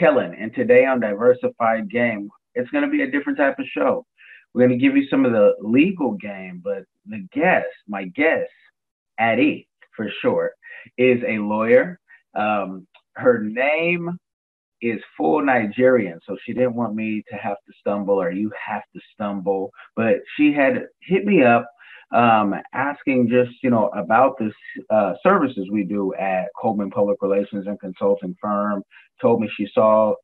Kellen, and today on Diversified Game, it's going to be a different type of show. We're going to give you some of the legal game, but my guest, Addie for short, is a lawyer. Her name is full Nigerian, so she didn't want me to have to stumble or you have to stumble, but she had hit me up asking just, about this services we do at Coleman Public Relations and Consulting Firm. Told me she saw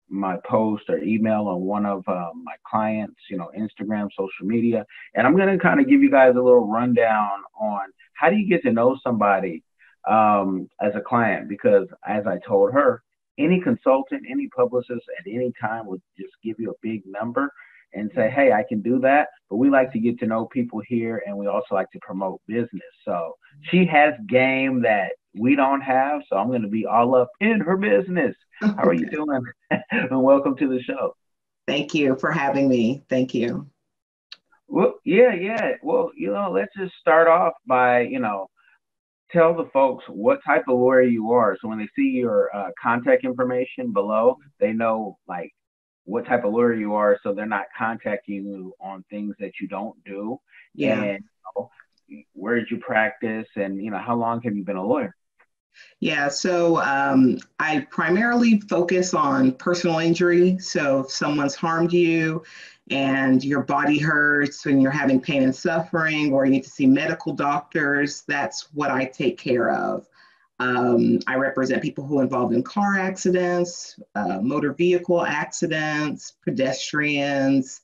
my post or email on one of my clients, Instagram, social media. And I'm going to kind of give you guys a little rundown on how do you get to know somebody as a client, because as I told her, any consultant, any publicist at any time would just give you a big number and say, hey, I can do that. But we like to get to know people here, and we also like to promote business. So she has game that we don't have. So I'm going to be all up in her business. How are you doing? And welcome to the show. Thank you for having me. Thank you. Well, yeah. Well, let's just start off by, tell the folks what type of lawyer you are. So when they see your contact information below, they know like what type of lawyer you are, so they're not contacting you on things that you don't do. Yeah. And where did you practice, and how long have you been a lawyer? Yeah, so I primarily focus on personal injury. So if someone's harmed you and your body hurts and you're having pain and suffering, or you need to see medical doctors, that's what I take care of. I represent people who are involved in car accidents, motor vehicle accidents, pedestrians,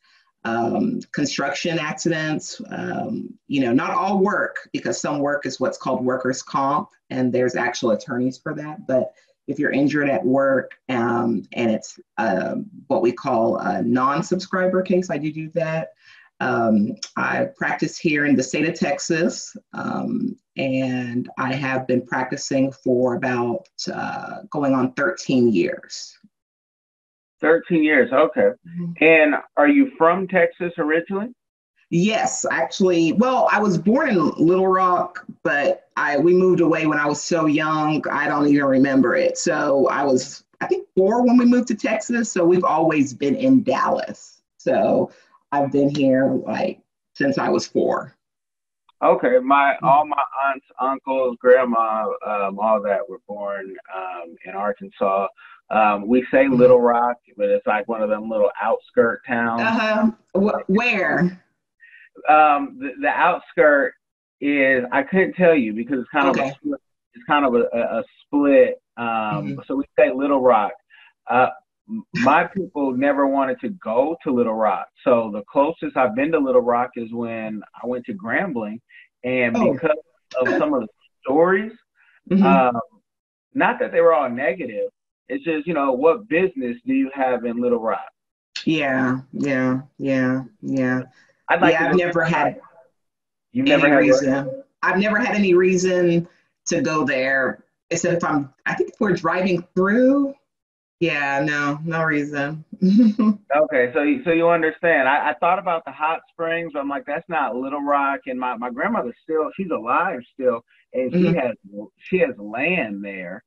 construction accidents, not all work, because some work is what's called workers' comp, and there's actual attorneys for that. But if you're injured at work and it's what we call a non-subscriber case, I do that. I practice here in the state of Texas, and I have been practicing for about going on 13 years. 13 years, okay. Mm-hmm. And are you from Texas originally? Yes, actually. Well, I was born in Little Rock, but we moved away when I was so young, I don't even remember it. So I was, I think, 4 when we moved to Texas. So we've always been in Dallas. So I've been here since I was 4. Okay, all my aunts, uncles, grandma, all that were born in Arkansas. We say Little Rock, but it's like one of them little outskirt towns. Where? The outskirt is, I couldn't tell you because it's kind of a split. It's kind of a split. So we say Little Rock. My people never wanted to go to Little Rock. So the closest I've been to Little Rock is when I went to Grambling. And because of some of the stories, not that they were all negative, it's just, what business do you have in Little Rock? Yeah. I've never had any reason to go there, except I think if we're driving through. Yeah, no reason. Okay, so you understand. I thought about the hot springs, but I'm like, that's not Little Rock. And my grandmother she's alive still, and she has land there.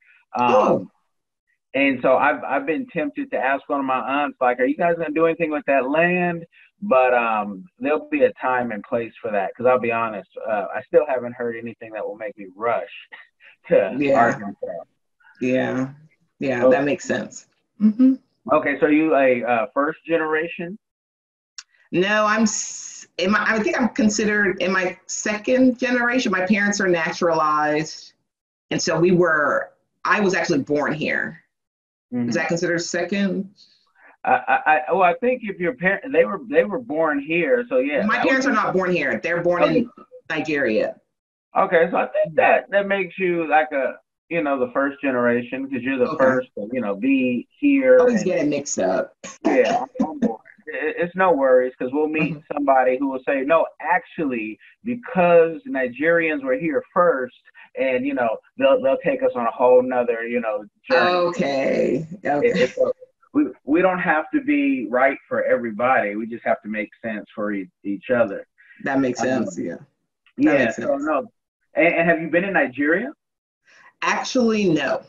And so I've been tempted to ask one of my aunts, like, are you guys gonna do anything with that land? But there'll be a time and place for that, because I'll be honest, I still haven't heard anything that will make me rush to Arkansas. Yeah, that makes sense. Mm-hmm. Okay, so are you a first generation? No, I think I'm considered in my second generation. My parents are naturalized, and so I was actually born here. Is that considered second? I think if your parents, they were born here, so yeah. My parents are not born here. They're born in Nigeria. Okay, so I think that makes you like the first generation, because you're the first to, be here. I always get it mixed up. Yeah, it's no worries, because we'll meet somebody who will say, no, actually, because Nigerians were here first, and, they'll take us on a whole nother, journey. Okay. We don't have to be right for everybody. We just have to make sense for each other. That makes sense, yeah. Yeah, so no. And have you been in Nigeria? Actually, no.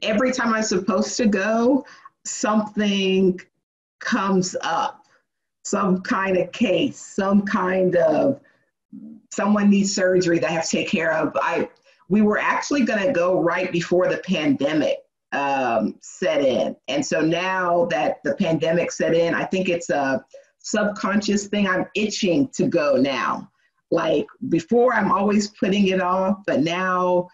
Every time I'm supposed to go, something comes up, some kind of case, some kind of someone needs surgery that I have to take care of. We were actually going to go right before the pandemic set in. And so now that the pandemic set in, I think it's a subconscious thing. I'm itching to go now. Like before, I'm always putting it off, but now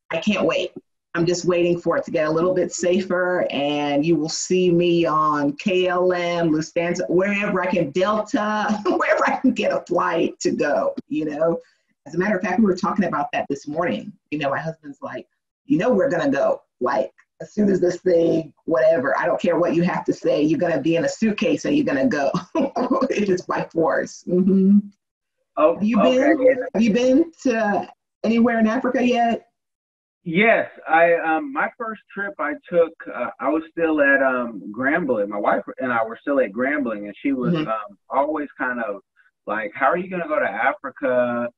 I can't wait. I'm just waiting for it to get a little bit safer, and you will see me on KLM, Lufthansa, wherever I can, Delta, wherever I can get a flight to go, you know. As a matter of fact, we were talking about that this morning. You know, my husband's like, you know, we're going to go. Like, as soon as this thing, whatever, I don't care what you have to say, you're going to be in a suitcase and you're going to go. It is by force. Mm-hmm. Oh, Have you okay. have you been to anywhere in Africa yet? Yes, my first trip I took, I was still at Grambling. My wife and I were still at Grambling, and she was always kind of like, "How are you going to go to Africa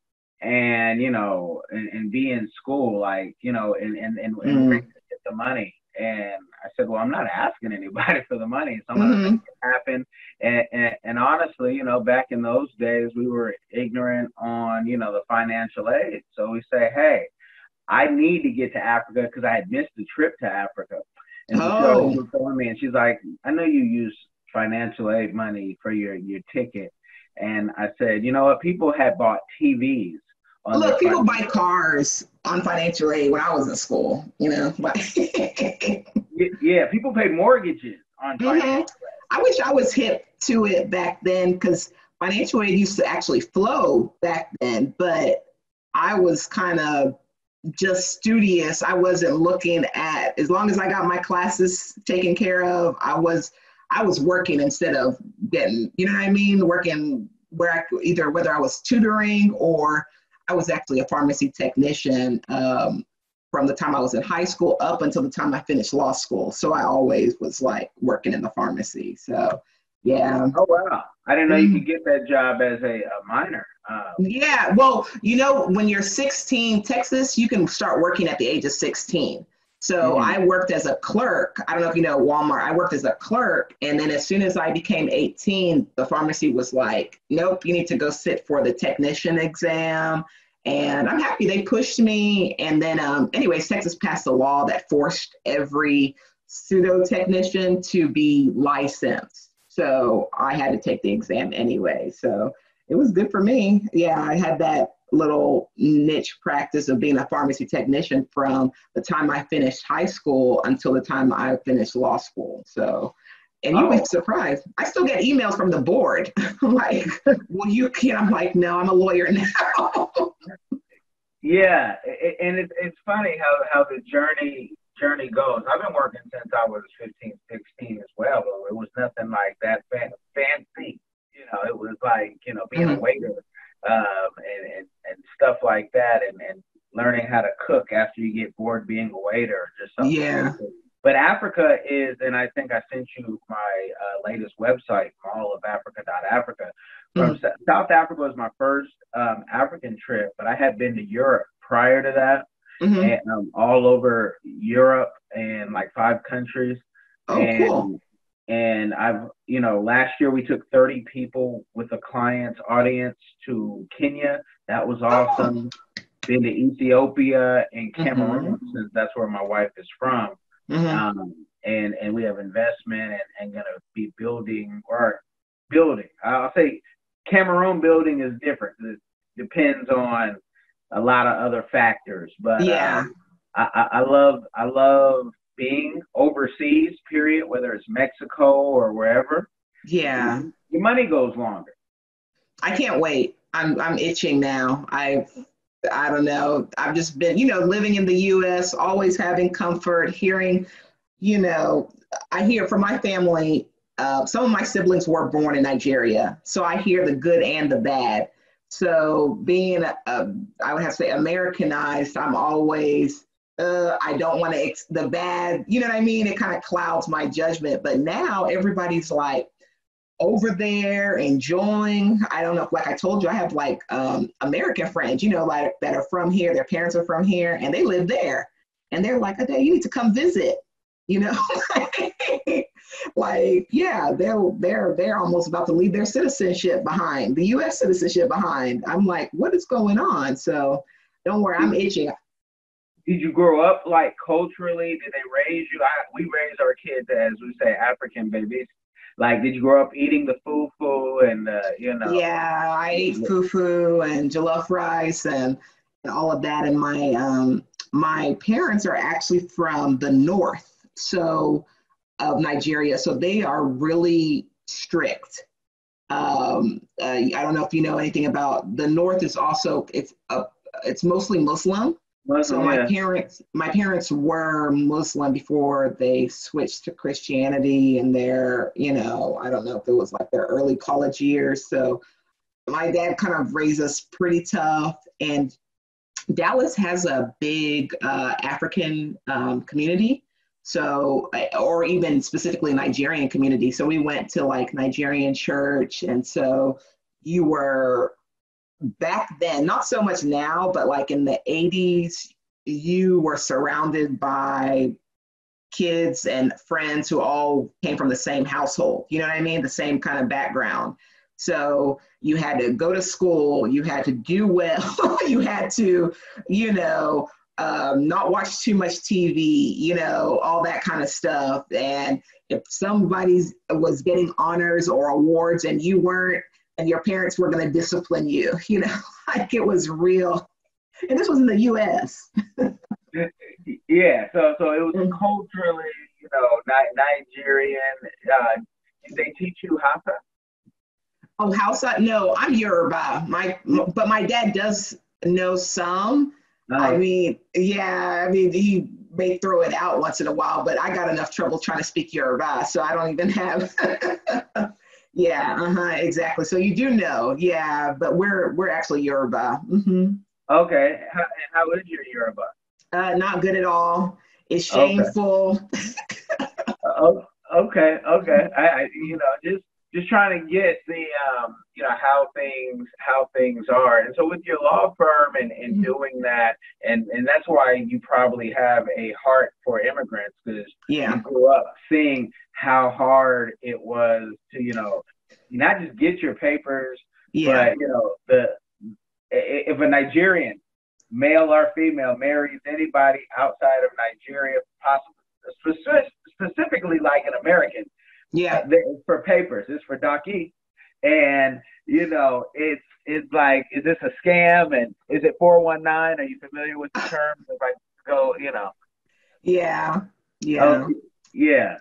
and and be in school, like and where you get the money?" And I said, "Well, I'm not asking anybody for the money, so I'm going to make it happen." And honestly, back in those days, we were ignorant on the financial aid, so we say, "Hey, I need to get to Africa," because I had missed the trip to Africa. And so she always was telling me, and she's like, "I know you use financial aid money for your ticket." And I said, you know what? People had bought TVs on Look, their people buy cars on financial aid when I was in school, yeah, people pay mortgages on financial aid. I wish I was hip to it back then, because financial aid used to actually flow back then, but I was kind of just studious. I wasn't looking at, as long as I got my classes taken care of, I was working instead of getting, you know what I mean? Working where whether I was tutoring or I was actually a pharmacy technician from the time I was in high school up until the time I finished law school. So I always was like working in the pharmacy. So yeah. Oh, wow. I didn't know you could get that job as a minor. Yeah, well, when you're 16, Texas, you can start working at the age of 16. So I worked as a clerk. I don't know if you know Walmart. I worked as a clerk. And then as soon as I became 18, the pharmacy was like, nope, you need to go sit for the technician exam. And I'm happy they pushed me. And then anyways, Texas passed a law that forced every pseudo technician to be licensed. So I had to take the exam anyway. So it was good for me. Yeah, I had that little niche practice of being a pharmacy technician from the time I finished high school until the time I finished law school. So, and you'll be surprised, I still get emails from the board like, well, I'm like, no, I'm a lawyer now. Yeah, and it's funny how the journey goes. I've been working since I was 15, 16 as well, but it was nothing like that fancy. It was like, being a waiter and stuff like that, and learning how to cook after you get bored being a waiter, just something. Yeah. But Africa is, and I think I sent you my latest website, mallofafrica.africa. From South Africa was my first African trip, but I had been to Europe prior to that, and all over Europe and like 5 countries. Cool. And I've, last year we took 30 people with a client's audience to Kenya. That was awesome. Been to Ethiopia and Cameroon, since that's where my wife is from. And we have investment and going to be building. I'll say Cameroon building is different. It depends on a lot of other factors. But yeah, I love being overseas, period, whether it's Mexico or wherever. Yeah. Your money goes longer. I can't wait. I'm itching now. I don't know. I've just been, living in the US, always having comfort, hearing, I hear from my family, some of my siblings were born in Nigeria. So I hear the good and the bad. So being, I would have to say Americanized, I'm always, I don't want to, the bad, you know what I mean? It kind of clouds my judgment. But now everybody's like over there enjoying. I don't know, like I told you, I have like American friends, like that are from here. Their parents are from here and they live there. And they're like, Ade, you need to come visit, Like, yeah, they're almost about to leave their citizenship behind, the U.S. citizenship behind. I'm like, what is going on? So don't worry, I'm itching. Did you grow up like culturally? Did they raise you? We raise our kids as we say African babies. Like, did you grow up eating the fufu and Yeah, I ate fufu and jollof rice and all of that. And my parents are actually from the north, so of Nigeria, so they are really strict. I don't know if you know anything about the north. Is also it's mostly Muslim. So Muslim? Yeah. my parents were Muslim before they switched to Christianity in their, I don't know if it was like their early college years. So my dad kind of raised us pretty tough. And Dallas has a big African community. So, or even specifically Nigerian community. So we went to like Nigerian church. And so you were back then, not so much now, but like in the 80s, you were surrounded by kids and friends who all came from the same household. You know what I mean? The same kind of background. So you had to go to school, you had to do well, you had to, not watch too much TV, all that kind of stuff. And if somebody was getting honors or awards and you weren't, and your parents were going to discipline you, like it was real. And this was in the U.S. Yeah, so it was culturally, Nigerian. Did they teach you Hausa? Oh, Hausa? No, I'm Yoruba. But my dad does know some. I mean, he may throw it out once in a while, but I got enough trouble trying to speak Yoruba, so I don't even have. Yeah, exactly. So you do know, yeah, but we're actually Yoruba. Mm-hmm. Okay, how is your Yoruba? Not good at all. It's Okay. shameful. Okay. Just trying to get the how things are. And so with your law firm and doing that, and that's why you probably have a heart for immigrants, because Yeah. you grew up seeing how hard it was to not just get your papers, Yeah. but if a Nigerian, male or female, marries anybody outside of Nigeria, possibly specifically like an American, Yeah. it's for papers, it's for Daki, and it's like, is this a scam, and is it 419? Are you familiar with the terms? If I go, Yeah. oh Yeah. yeah,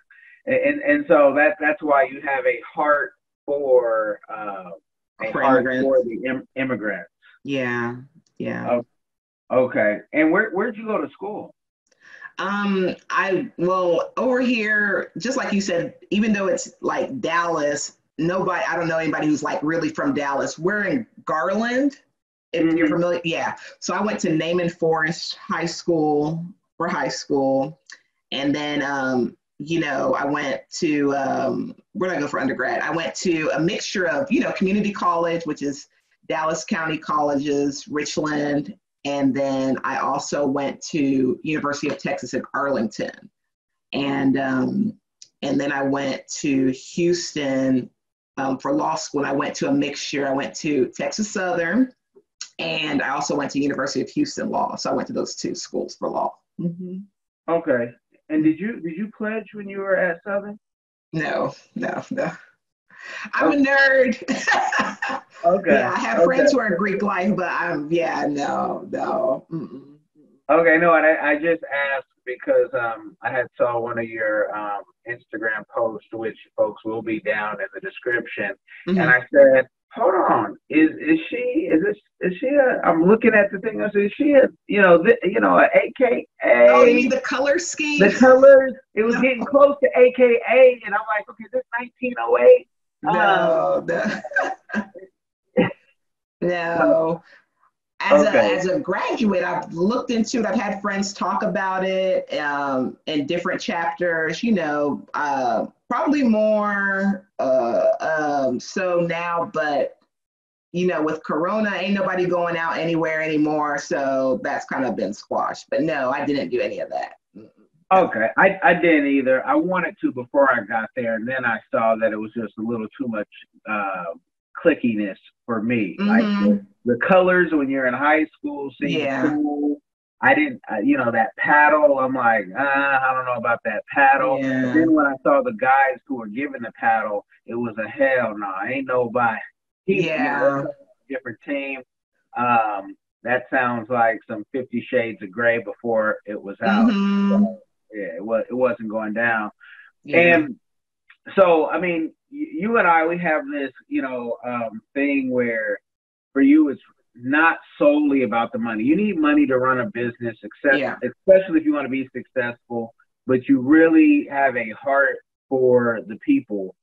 and so that's why you have a heart for For immigrants. the immigrants. Yeah. Yeah. Oh, okay. And where'd you go to school? Well, over here, just like you said, even though it's like Dallas, I don't know anybody who's like really from Dallas. We're in Garland, if you're familiar. Yeah. So I went to Naaman Forest High School for high school. And then, I went to, where did I go for undergrad? I went to a mixture of, community college, which is Dallas County Colleges, Richland. And then I also went to University of Texas at Arlington. And then I went to Houston for law school. I went to a mixture. I went to Texas Southern, and I also went to University of Houston Law. So I went to those two schools for law. Mm-hmm. Okay. And did you pledge when you were at Southern? No. I'm a nerd. Okay. Yeah, I have friends who are Greek life, but no. Mm-mm. Okay, no, and I just asked because I had saw one of your Instagram posts, which folks will be down in the description, and I said, hold on, is she a? I'm looking at the thing. I said, is she a a AKA? Oh, you mean the color scheme? The colors. It was getting close to AKA, and I'm like, okay, this 1908. No. No. As a graduate, I've looked into it. I've had friends talk about it in different chapters, probably more so now, but with Corona, ain't nobody going out anywhere anymore. So that's kind of been squashed. But no, I didn't do any of that. Okay, I didn't either. I wanted to before I got there, and then I saw that it was just a little too much clickiness for me. Like Mm-hmm. the colors when you're in high school seem Yeah. cool. I didn't, that paddle. I'm like, I don't know about that paddle. And Yeah. then when I saw the guys who were given the paddle, it was a hell no. Ain't nobody. They're Yeah. from a different team. That sounds like some 50 Shades of Gray before it was out. Mm-hmm. Yeah, it wasn't going down. Yeah. And so, I mean, you and I, we have this, thing where for you, it's not solely about the money. You need money to run a business, Yeah. especially if you want to be successful, but you really have a heart for the people.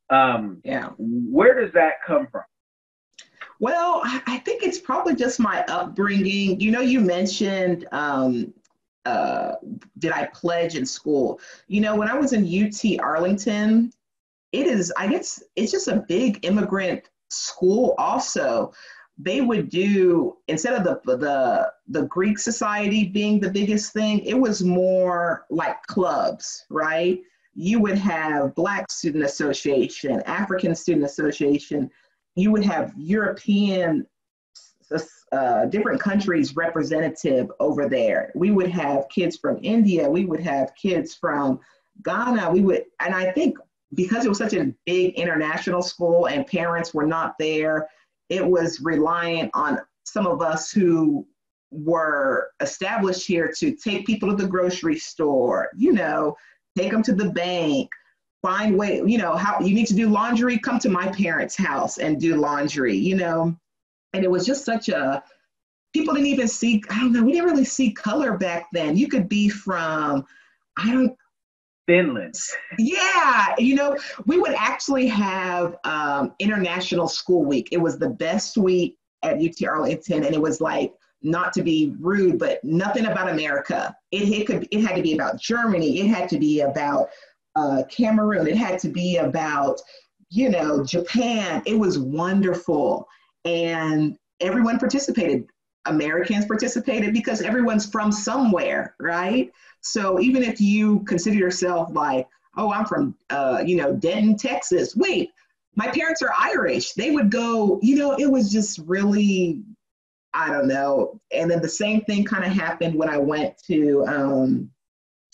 Yeah. Where does that come from? Well, I think it's probably just my upbringing. You mentioned, uh, did I pledge in school? When I was in UT Arlington, I guess it's just a big immigrant school also. They would do, instead of the Greek society being the biggest thing, it was more like clubs, right? You would have Black Student Association, African Student Association, you would have European, different countries representative over there. We would have kids from India, we would have kids from Ghana, and I think because it was such a big international school and parents were not there, it was reliant on some of us who were established here to take people to the grocery store, take them to the bank, find way, how you need to do laundry, come to my parents' house and do laundry, and it was just such a, people didn't even see, I don't know, we didn't really see color back then. You could be from, I don't, Finland. yeah, we would actually have International School Week. It was the best week at UT Arlington, and it was like, not to be rude, but nothing about America. It had to be about Germany. It had to be about Cameroon. It had to be about, Japan. It was wonderful, and everyone participated. Americans participated because everyone's from somewhere, right? So even if you consider yourself like, oh, I'm from, Denton, Texas. Wait, my parents are Irish. They would go, it was just really, I don't know. And then the same thing kind of happened when I went to,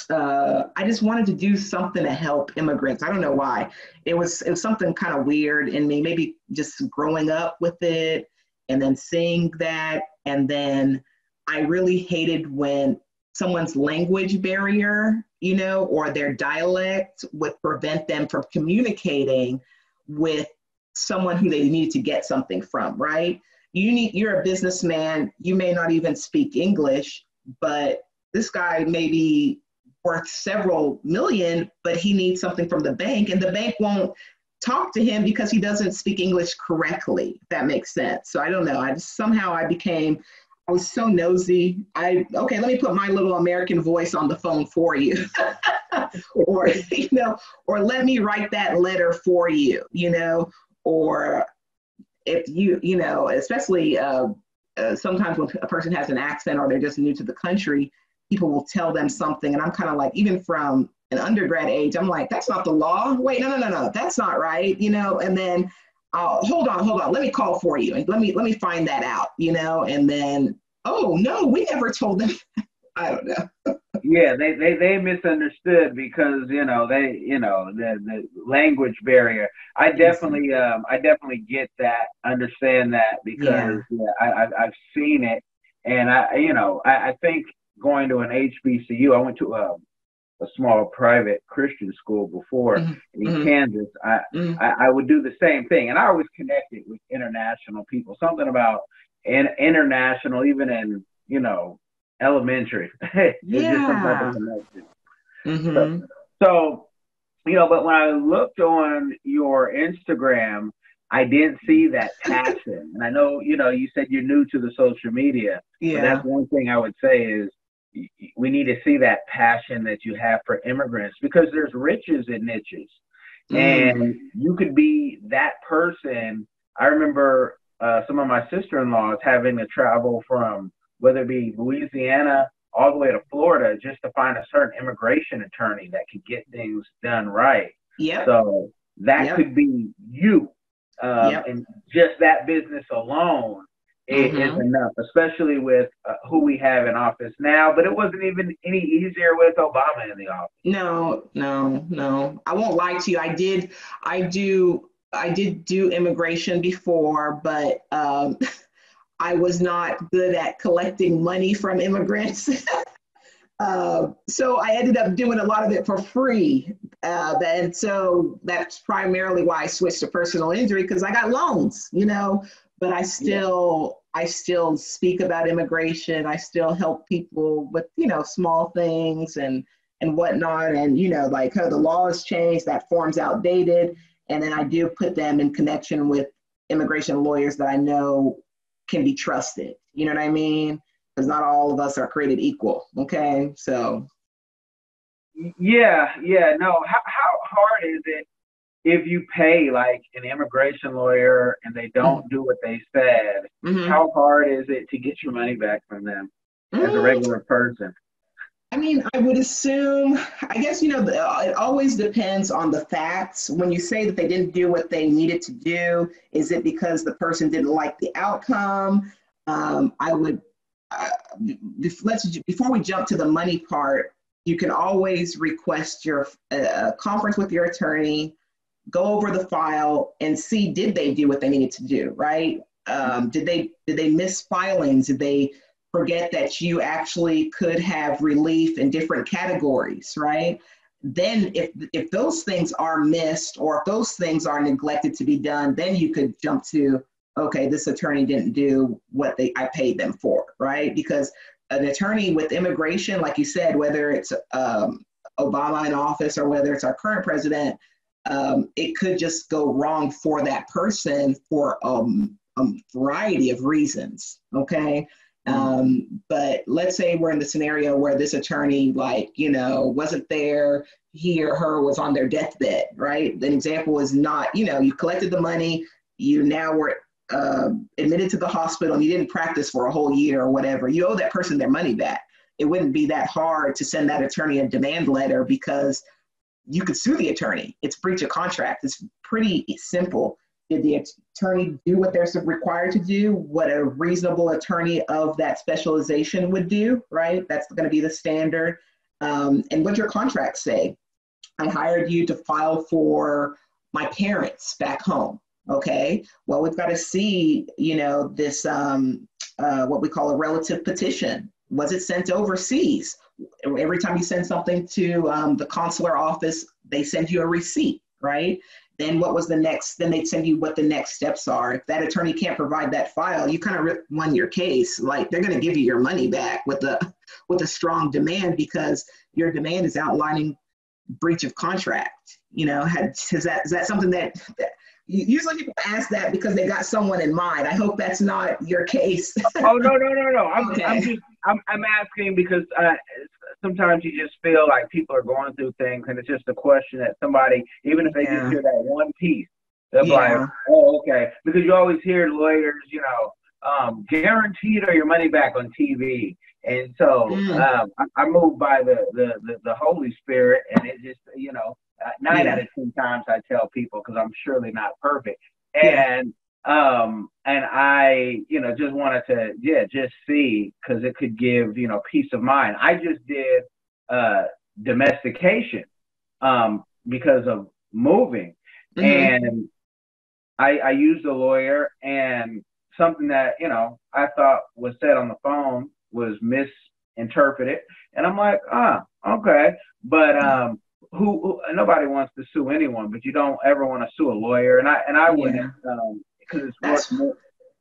I just wanted to do something to help immigrants. I don't know why. It was something kind of weird in me, maybe just growing up with it and then seeing that. And then I really hated when someone's language barrier, or their dialect would prevent them from communicating with someone who they needed to get something from, right? You're a businessman, you may not even speak English, but this guy may be worth several million, but he needs something from the bank, and the bank won't talk to him because he doesn't speak English correctly, if that makes sense. So I don't know. I was so nosy. Okay, let me put my little American voice on the phone for you. or, or let me write that letter for you, or if especially sometimes when a person has an accent or they're just new to the country, people will tell them something. And I'm kind of like, even from an undergrad age, I'm like, that's not the law. Wait, no, that's not right, and then hold on, let me call for you. And let me find that out, and then, oh no, we never told them. I don't know. Yeah, they misunderstood because the language barrier. I definitely get that, understand that because Yeah. I've seen it, and I think going to an HBCU, I went to a small private Christian school before Mm-hmm. in Mm-hmm. Kansas. I would do the same thing, and I always connected with international people. Something about international, even in elementary. It's just some type of Yeah. connection. So, Mm-hmm. so but when I looked on your Instagram, I didn't see that passion. And I know, you said you're new to the social media, but that's Yeah. one thing I would say is we need to see that passion that you have for immigrants because there's riches in niches. Mm. And you could be that person. I remember some of my sister-in-laws having to travel from whether it be Louisiana all the way to Florida just to find a certain immigration attorney that could get things done right. Yep. So that Yep. could be you. Yep. And just that business alone is enough, especially with who we have in office now. But it wasn't even any easier with Obama in the office. No. I won't lie to you. I did do immigration before, but I was not good at collecting money from immigrants. So I ended up doing a lot of it for free. And so that's primarily why I switched to personal injury, because I got loans, but I still speak about immigration. I still help people with, small things and whatnot. And, like how the law has changed, that form's outdated. And then I do put them in connection with immigration lawyers that I know can be trusted. You know what I mean? Because not all of us are created equal. Okay. So. Yeah. No. How hard is it if you pay like an immigration lawyer and they don't do what they said? How hard is it to get your money back from them as a regular person? I mean, I would assume, I guess, it always depends on the facts. When you say that they didn't do what they needed to do, is it because the person didn't like the outcome? Before we jump to the money part, you can always request your conference with your attorney, go over the file and see, did they do what they needed to do, right? Did they miss filings? Did they forget that you actually could have relief in different categories, right? Then if those things are missed or if those things are neglected to be done, then you could jump to, okay, this attorney didn't do what I paid them for, right? Because an attorney with immigration, like you said, whether it's Obama in office or whether it's our current president, it could just go wrong for that person for a variety of reasons, okay? But let's say we're in the scenario where this attorney, wasn't there, he or her was on their deathbed, right? An example is not, you collected the money, you now were admitted to the hospital and you didn't practice for a whole year or whatever. You owe that person their money back. It wouldn't be that hard to send that attorney a demand letter because you could sue the attorney. It's breach of contract. It's pretty simple. Did the attorney do what they're required to do? What a reasonable attorney of that specialization would do, right? That's going to be the standard. And what your contracts say. I hired you to file for my parents back home. Okay. Well, we've got to see, this, what we call a relative petition. Was it sent overseas? Every time you send something to the consular office, they send you a receipt, right? Then what was the next, then they'd send you what the next steps are. If that attorney can't provide that file, you kind of won your case. Like they're going to give you your money back with a strong demand because your demand is outlining breach of contract. Is that something that usually people ask that because they got someone in mind. I hope that's not your case. Oh, no. I'm asking because sometimes you just feel like people are going through things and it's just a question that somebody, even if they just hear that one piece, they're like, oh, okay. Because you always hear lawyers, guaranteed or your money back on TV. And so I moved by the Holy Spirit, and it just, 9 out of 10 times I tell people, because I'm surely not perfect. And I, just wanted to, just see, because it could give, peace of mind. I just did domestication because of moving. And I used a lawyer, and something that, I thought was said on the phone was misinterpreted. And I'm like, okay. But who nobody wants to sue anyone, but you don't ever want to sue a lawyer. And I wouldn't, because it's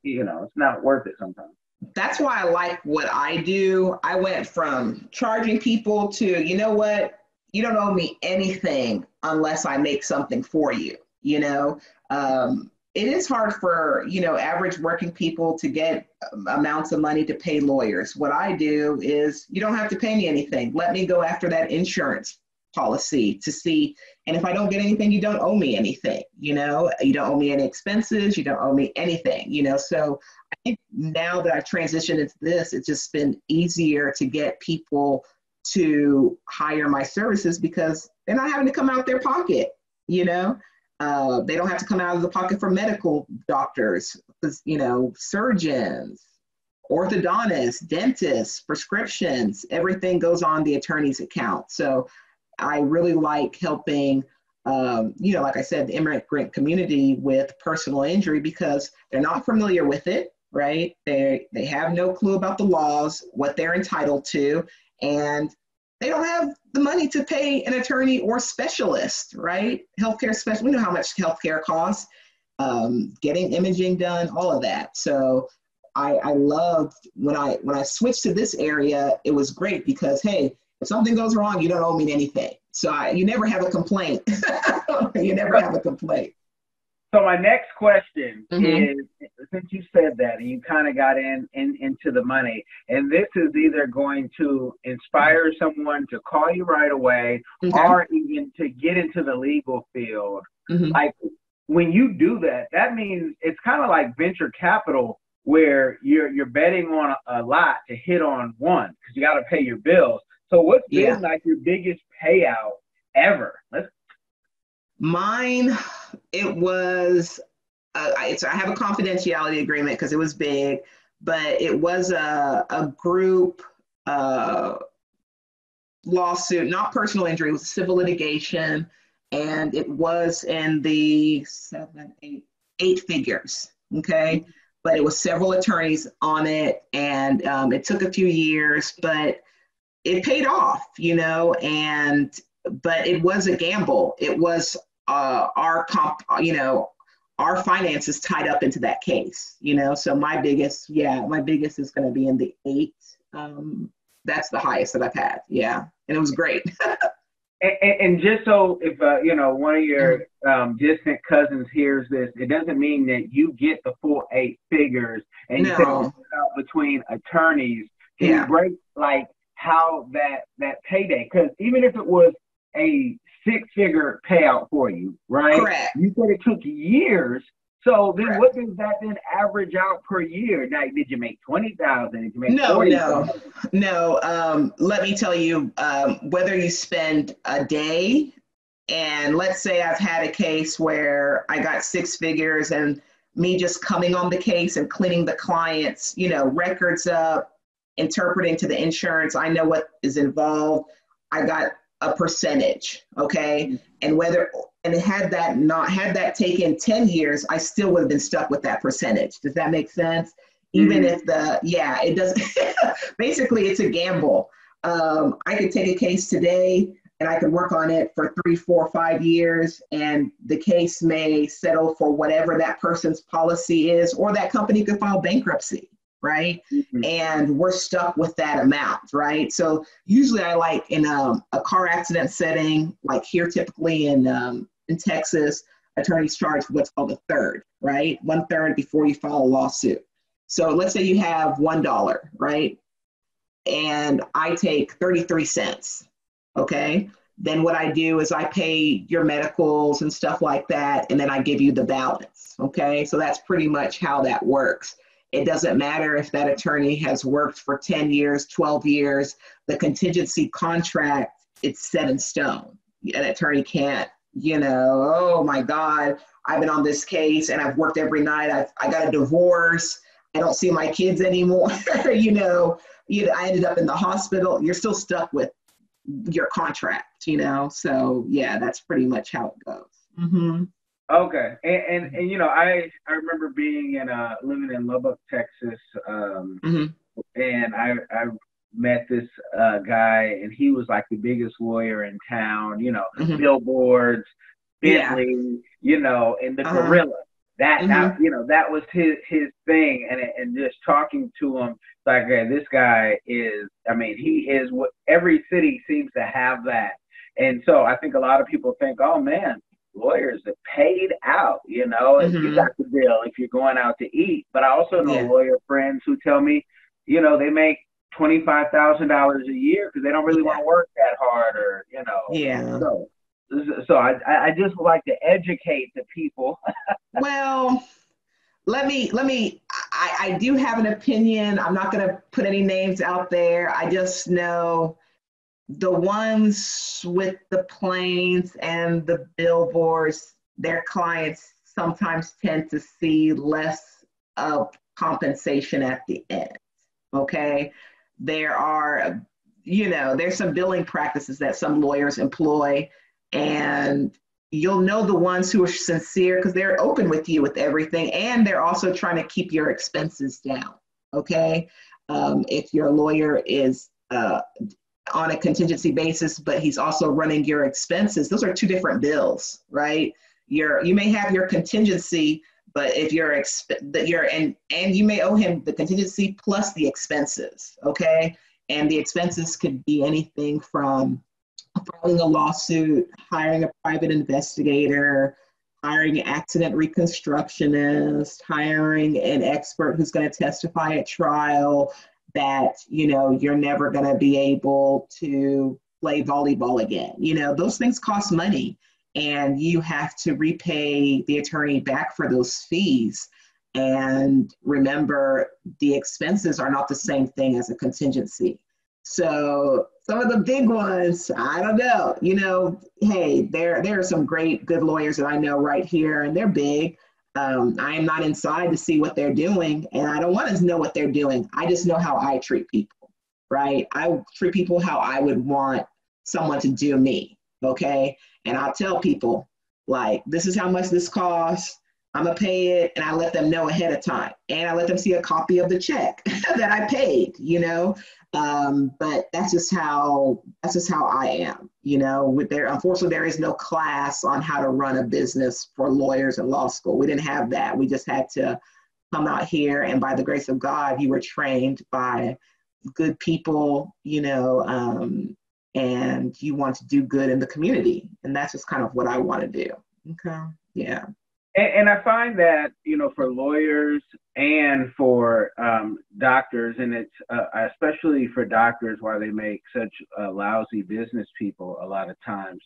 it's not worth it sometimes. That's why I like what I do. I went from charging people to, you know what, you don't owe me anything unless I make something for you. It is hard for, average working people to get amounts of money to pay lawyers. What I do is, you don't have to pay me anything. Let me go after that insurance policy to see. And if I don't get anything, you don't owe me anything, you know, you don't owe me any expenses, you don't owe me anything, you know. So I think now that I've transitioned into this, it's just been easier to get people to hire my services because they're not having to come out their pocket, you know. They don't have to come out of the pocket for medical doctors, you know, surgeons, orthodontists, dentists, prescriptions, everything goes on the attorney's account. So I really like helping, you know, like I said, the immigrant community with personal injury because they're not familiar with it, right? They have no clue about the laws, what they're entitled to, and they don't have the money to pay an attorney or specialist, right? Healthcare specialist, we know how much healthcare costs, getting imaging done, all of that. So I loved when I switched to this area, it was great because, hey, if something goes wrong, you don't owe me anything. So you never have a complaint. You never have a complaint. So my next question is, since you said that and you kind of got into the money, and this is either going to inspire someone to call you right away or even to get into the legal field. Like when you do that, that means it's kind of like venture capital where you're betting on a lot to hit on one because you got to pay your bills. So what's been like your biggest payout ever? Mine, it was, I have a confidentiality agreement because it was big, but it was a group lawsuit, not personal injury, it was civil litigation, and it was in the 8 figures, okay? But it was several attorneys on it, and it took a few years, but it paid off, you know, but it was a gamble. It was our finances tied up into that case, you know. So my biggest is going to be in the 8. That's the highest that I've had, and it was great. And just so if you know, one of your distant cousins hears this, it doesn't mean that you get the full 8 figures and you out between attorneys. Can you break like how that payday? Because even if it was a 6-figure payout for you, right? Correct. You said it took years. So then what does that then average out per year? Now, did you make 20,000? Did you make 40,000? No. Let me tell you, whether you spend a day, and let's say I've had a case where I got 6 figures and me just coming on the case and cleaning the client's, you know, records up, interpreting to the insurance, I know what is involved. I got a percentage, okay? And had that taken 10 years, I still would have been stuck with that percentage. Does that make sense? Even if it doesn't, basically it's a gamble. I could take a case today and I could work on it for 3, 4, 5 years, and the case may settle for whatever that person's policy is, or that company could file bankruptcy, right? And we're stuck with that amount, right? So usually I like in a car accident setting, like here typically in Texas, attorneys charge what's called a third, right? 1/3 before you file a lawsuit. So let's say you have $1, right? And I take 33 cents, okay? Then what I do is I pay your medicals and stuff like that, and then I give you the balance, okay? So that's pretty much how that works. It doesn't matter if that attorney has worked for 10 years, 12 years, the contingency contract, it's set in stone. An attorney can't, you know, oh my God, I've been on this case and I've worked every night. I got a divorce. I don't see my kids anymore. I ended up in the hospital. You're still stuck with your contract, you know? So yeah, that's pretty much how it goes. Okay. And you know, I remember being living in Lubbock, Texas, and I met this guy, and he was like the biggest lawyer in town, you know, billboards, Bentley, you know, and the gorilla. That you know, that was his thing, and just talking to him, like, okay, this guy is, I mean, he is what every city seems to have that. And so I think a lot of people think, oh man, lawyers are paid out, you know, and you got the bill if you're going out to eat. But I also know lawyer friends who tell me, you know, they make $25,000 a year because they don't really want to work that hard, or Yeah. So I just like to educate the people. Well, I do have an opinion. I'm not going to put any names out there. I just know the ones with the planes and the billboards, their clients sometimes tend to see less of compensation at the end. Okay. There are, there's some billing practices that some lawyers employ, and you'll know the ones who are sincere because they're open with you with everything, and they're also trying to keep your expenses down. Okay. If your lawyer is on a contingency basis, but he's also running your expenses, those are two different bills, right? You may have your contingency, but if and you may owe him the contingency plus the expenses, okay? And the expenses could be anything from filing a lawsuit, hiring a private investigator, hiring an accident reconstructionist, hiring an expert who's going to testify at trial that, you're never going to be able to play volleyball again. Those things cost money, and you have to repay the attorney back for those fees. And remember, the expenses are not the same thing as a contingency. So some of the big ones, I don't know, hey, there are some great, good lawyers that I know right here, and they're big. I am not inside to see what they're doing, and I don't want to know what they're doing. I just know how I treat people, right? I treat people how I would want someone to do me, okay? And I'll tell people, like, this is how much this costs. I'm going to pay it, and I let them know ahead of time. And I let them see a copy of the check that I paid, but that's just how I am, unfortunately, there is no class on how to run a business for lawyers in law school. We didn't have that. We just had to come out here, and by the grace of God, you were trained by good people, and you want to do good in the community. And that's just kind of what I want to do. Okay. Yeah. And I find that, for lawyers and for doctors, and it's especially for doctors, why they make such lousy business people a lot of times,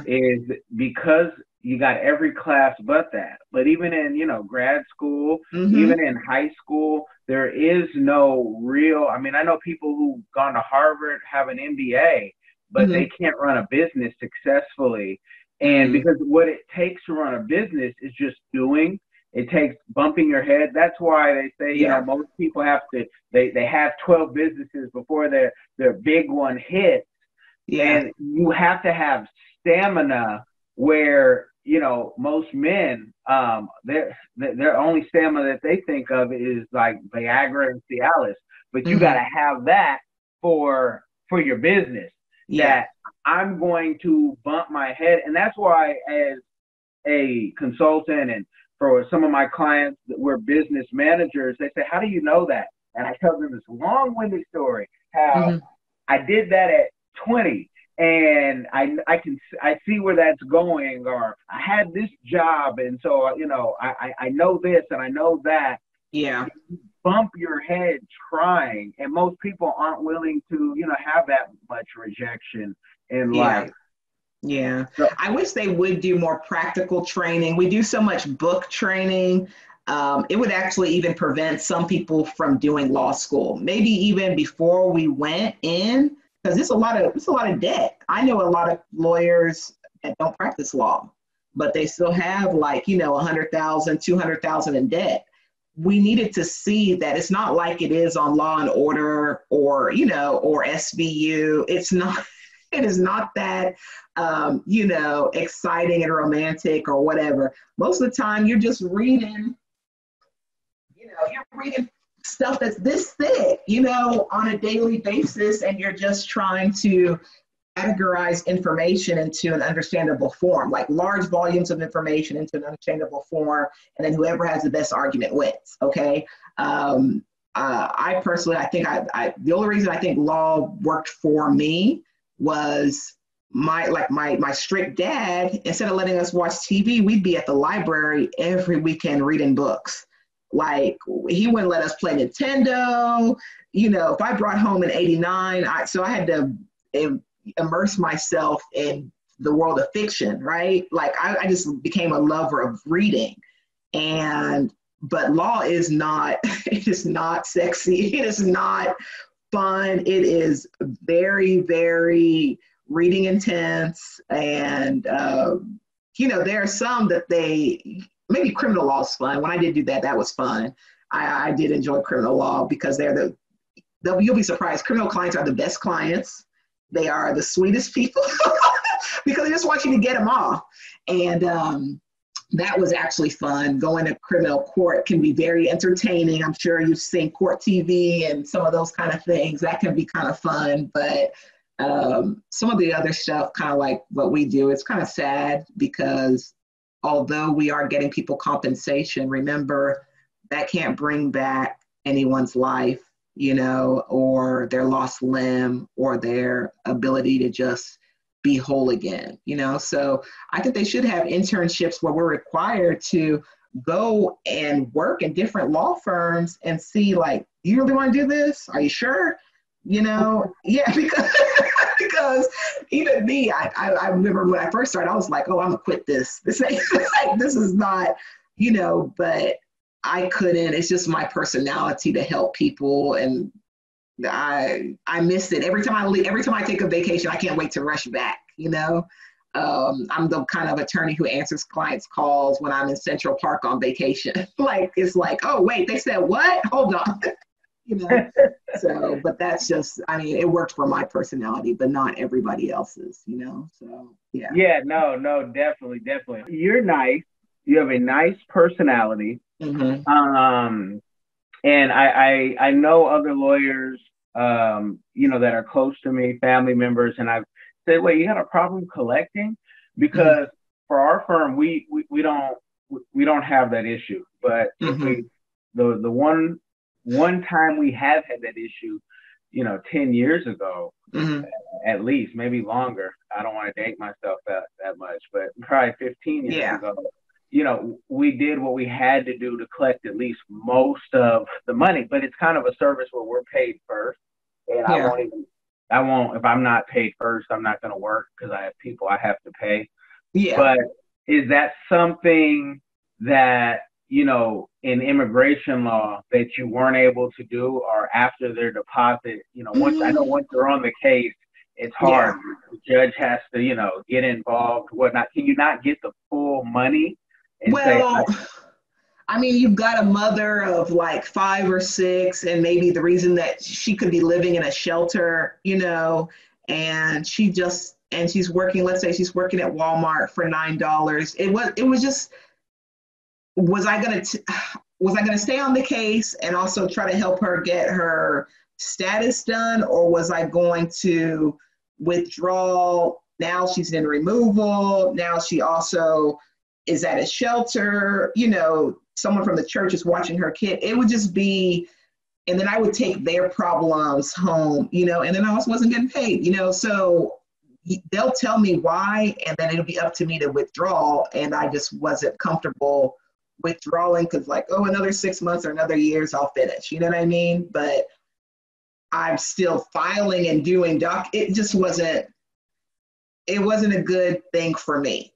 is because you got every class but that. But even in, grad school, even in high school, there is no real, I know people who've gone to Harvard, have an MBA, but they can't run a business successfully. And because what it takes to run a business is just doing. It takes bumping your head. That's why they say, most people have to, they have 12 businesses before their big one hits. Yeah. And you have to have stamina where, most men, their only stamina that they think of is like Viagra and Cialis. But you got to have that for your business. Yeah. That I'm going to bump my head. And that's why, as a consultant and for some of my clients that were business managers, they say, how do you know that? And I tell them this long-winded story, how I did that at 20 and I see where that's going, or I had this job. And so, I know this and I know that. Yeah. Bump your head trying, and most people aren't willing to have that much rejection in life. Yeah. So, I wish they would do more practical training. We do so much book training. It would actually even prevent some people from doing law school, maybe even before we went in, because it's a lot of debt. I know a lot of lawyers that don't practice law, but they still have $100,000, $200,000 in debt. We needed to see that it's not like it is on Law and Order or SVU. It is not that, exciting and romantic or whatever. Most of the time you're just reading, you're reading stuff that's this thick, on a daily basis, and you're just trying to categorize information into an understandable form, like large volumes of information into an understandable form, and then whoever has the best argument wins. Okay. I personally, I think the only reason I think law worked for me was my strict dad. Instead of letting us watch TV, we'd be at the library every weekend reading books. Like, he wouldn't let us play Nintendo. You know, if I brought home an 89, so I had to immerse myself in the world of fiction, right? Like, I just became a lover of reading. But law is not, it is not sexy. It is not fun. It is very, very reading intense. And, there are some that maybe criminal law is fun. When I did do that, that was fun. I did enjoy criminal law because you'll be surprised. Criminal clients are the best clients. They are the sweetest people because they just want you to get them off. And that was actually fun. Going to criminal court can be very entertaining. I'm sure you've seen court TV and some of those kind of things. That can be kind of fun. But some of the other stuff, kind of like what we do, it's kind of sad because although we are getting people compensation, remember that can't bring back anyone's life, or their lost limb or their ability to just be whole again, So I think they should have internships where we're required to go and work in different law firms and see, like, you really want to do this? Are you sure? Yeah, because even me, I remember when I first started, I was like, oh, I'm gonna quit this. This is not, but I couldn't. It's just my personality to help people, and I miss it. Every time I leave, every time I take a vacation, I can't wait to rush back, I'm the kind of attorney who answers clients' calls when I'm in Central Park on vacation. It's like, oh, wait, they said what? Hold on. So, but that's just, it worked for my personality, but not everybody else's, so yeah. Yeah, no, definitely. You're nice. You have a nice personality. Mm-hmm. And I know other lawyers, that are close to me, family members, and I've said, wait, you got a problem collecting? Because for our firm, we don't have that issue. But the one time we have had that issue, 10 years ago, at least, maybe longer. I don't want to date myself that much, but probably 15 years ago, we did what we had to do to collect at least most of the money. But it's kind of a service where we're paid first. And I won't, if I'm not paid first, I'm not going to work because I have people I have to pay. Yeah. But is that something that, in immigration law that you weren't able to do, or after their deposit, once they're on the case, it's hard. Yeah. The judge has to, get involved, whatnot. Can you not get the full money? You've got a mother of like 5 or 6, and maybe the reason that she could be living in a shelter, and she's working, let's say she's working at Walmart for $9. It was just, was I going to stay on the case and also try to help her get her status done, or was I going to withdraw? Now she's in removal. Now she also is at a shelter, someone from the church is watching her kid. It would just be, and then I would take their problems home, and then I also wasn't getting paid, so they'll tell me why, and then it'll be up to me to withdraw. And I just wasn't comfortable withdrawing because another 6 months or another years, I'll finish, you know what I mean? But I'm still filing and doing it just wasn't a good thing for me.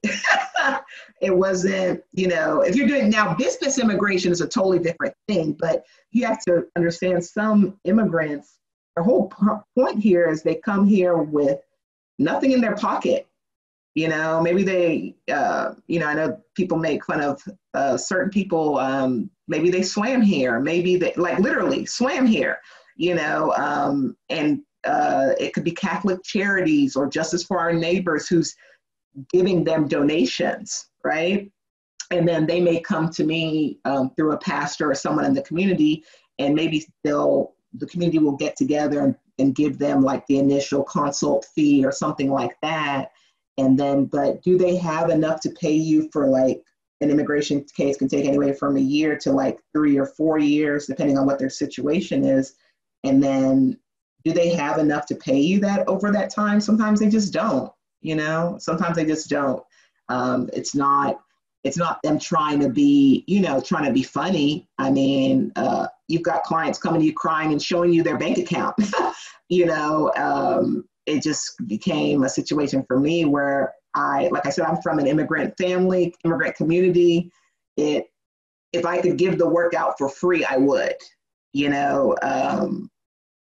It wasn't, if you're doing now, business immigration is a totally different thing, but you have to understand some immigrants, their whole point here is they come here with nothing in their pocket. Maybe they, I know people make fun of certain people, maybe they swam here, maybe they literally swam here, and it could be Catholic Charities or Justice for Our Neighbors who's giving them donations, right? And then they may come to me through a pastor or someone in the community, and maybe the community will get together and give them the initial consult fee or something like that. And then, but do they have enough to pay you for an immigration case can take anywhere from a year to 3 or 4 years, depending on what their situation is. And then do they have enough to pay you that over that time? Sometimes they just don't, sometimes they just don't. It's not, it's not them trying to be, trying to be funny. I mean, you've got clients coming to you crying and showing you their bank account. It just became a situation for me where like I said, I'm from an immigrant family, immigrant community. If I could give the work out for free, I would,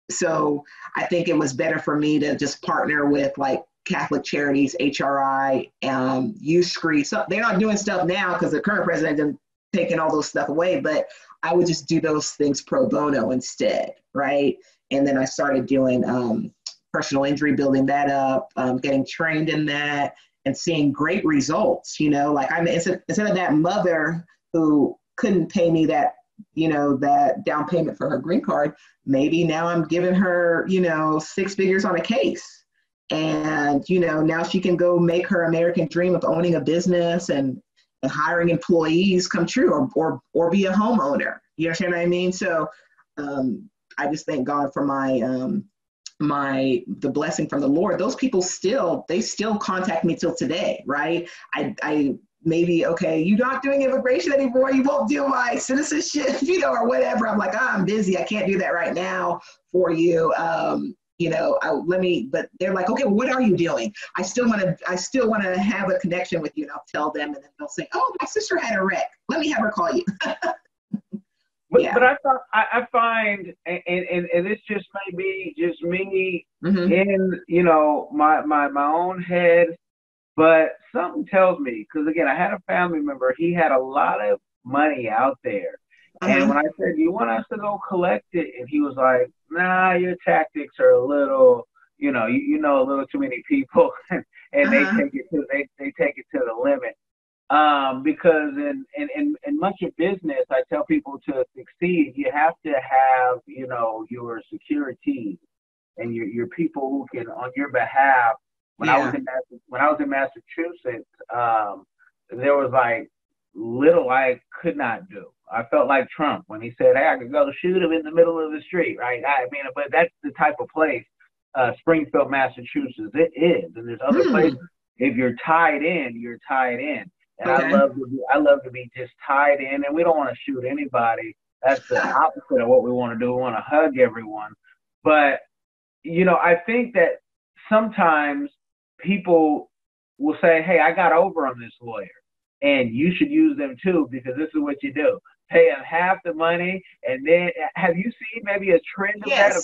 so I think it was better for me to just partner with like Catholic Charities, HRI, USCRE. So they're not doing stuff now because the current president is taking all those stuff away, but I would just do those things pro bono instead, right? And then I started doing personal injury, building that up, getting trained in that, and seeing great results. Like instead of that mother who couldn't pay me that down payment for her green card, maybe now I'm giving her 6 figures on a case, and now she can go make her American dream of owning a business and hiring employees come true, or be a homeowner. You understand what I mean? So I just thank God for the blessing from the Lord. Those people still contact me till today, right? I maybe, okay, you're not doing immigration anymore, you won't do my citizenship, or whatever. I'm like, I'm busy, I can't do that right now for you. But they're like, okay, well, what are you doing? I still want to have a connection with you. And I'll tell them, and then they'll say, oh, my sister had a wreck, let me have her call you. But I find, and this just may be just me in my own head, but something tells me, because again, I had a family member, he had a lot of money out there, and when I said, you want us to go collect it, and he was like, nah, your tactics are a little, you know a little too many people, and they take it to the limit. Because in much of business, I tell people to succeed, you have to have, your security and your people who can, on your behalf. When I was in Massachusetts, there was like little I could not do. I felt like Trump when he said, hey, I could go shoot him in the middle of the street, right? I mean, but that's the type of place, Springfield, Massachusetts, it is. And there's other places, if you're tied in, you're tied in. And I love to be just tied in, and we don't want to shoot anybody. That's the opposite of what we want to do. We want to hug everyone. But, I think that sometimes people will say, hey, I got over on this lawyer, and you should use them too, because this is what you do. Pay them half the money, and then have you seen maybe a trend of that?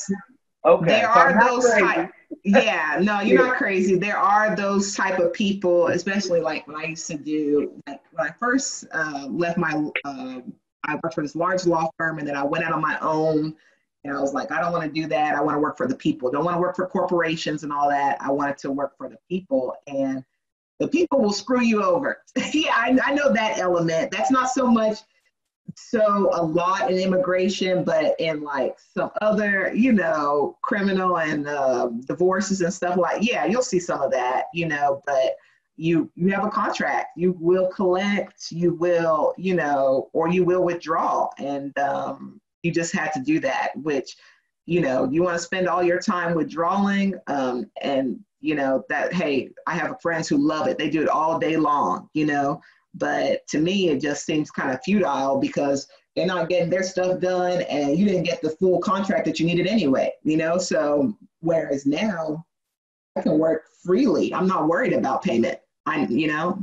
Okay. There are those type. Yeah, no, you're not crazy. There are those type of people, especially like when I used to do, like when I first left I worked for this large law firm, and then I went out on my own, and I was like, I don't want to do that. I want to work for the people. Don't want to work for corporations and all that. I wanted to work for the people, and the people will screw you over. Yeah, I know that element. That's not so much a lot in immigration, but in like some other, criminal and divorces and stuff, like, yeah, you'll see some of that, but you have a contract, you will collect, you will, or you will withdraw. And you just had to do that, which, you want to spend all your time withdrawing, and, that, hey, I have friends who love it. They do it all day long, But to me, it just seems kind of futile because they're not getting their stuff done, and you didn't get the full contract that you needed anyway, So whereas now I can work freely. I'm not worried about payment. Now,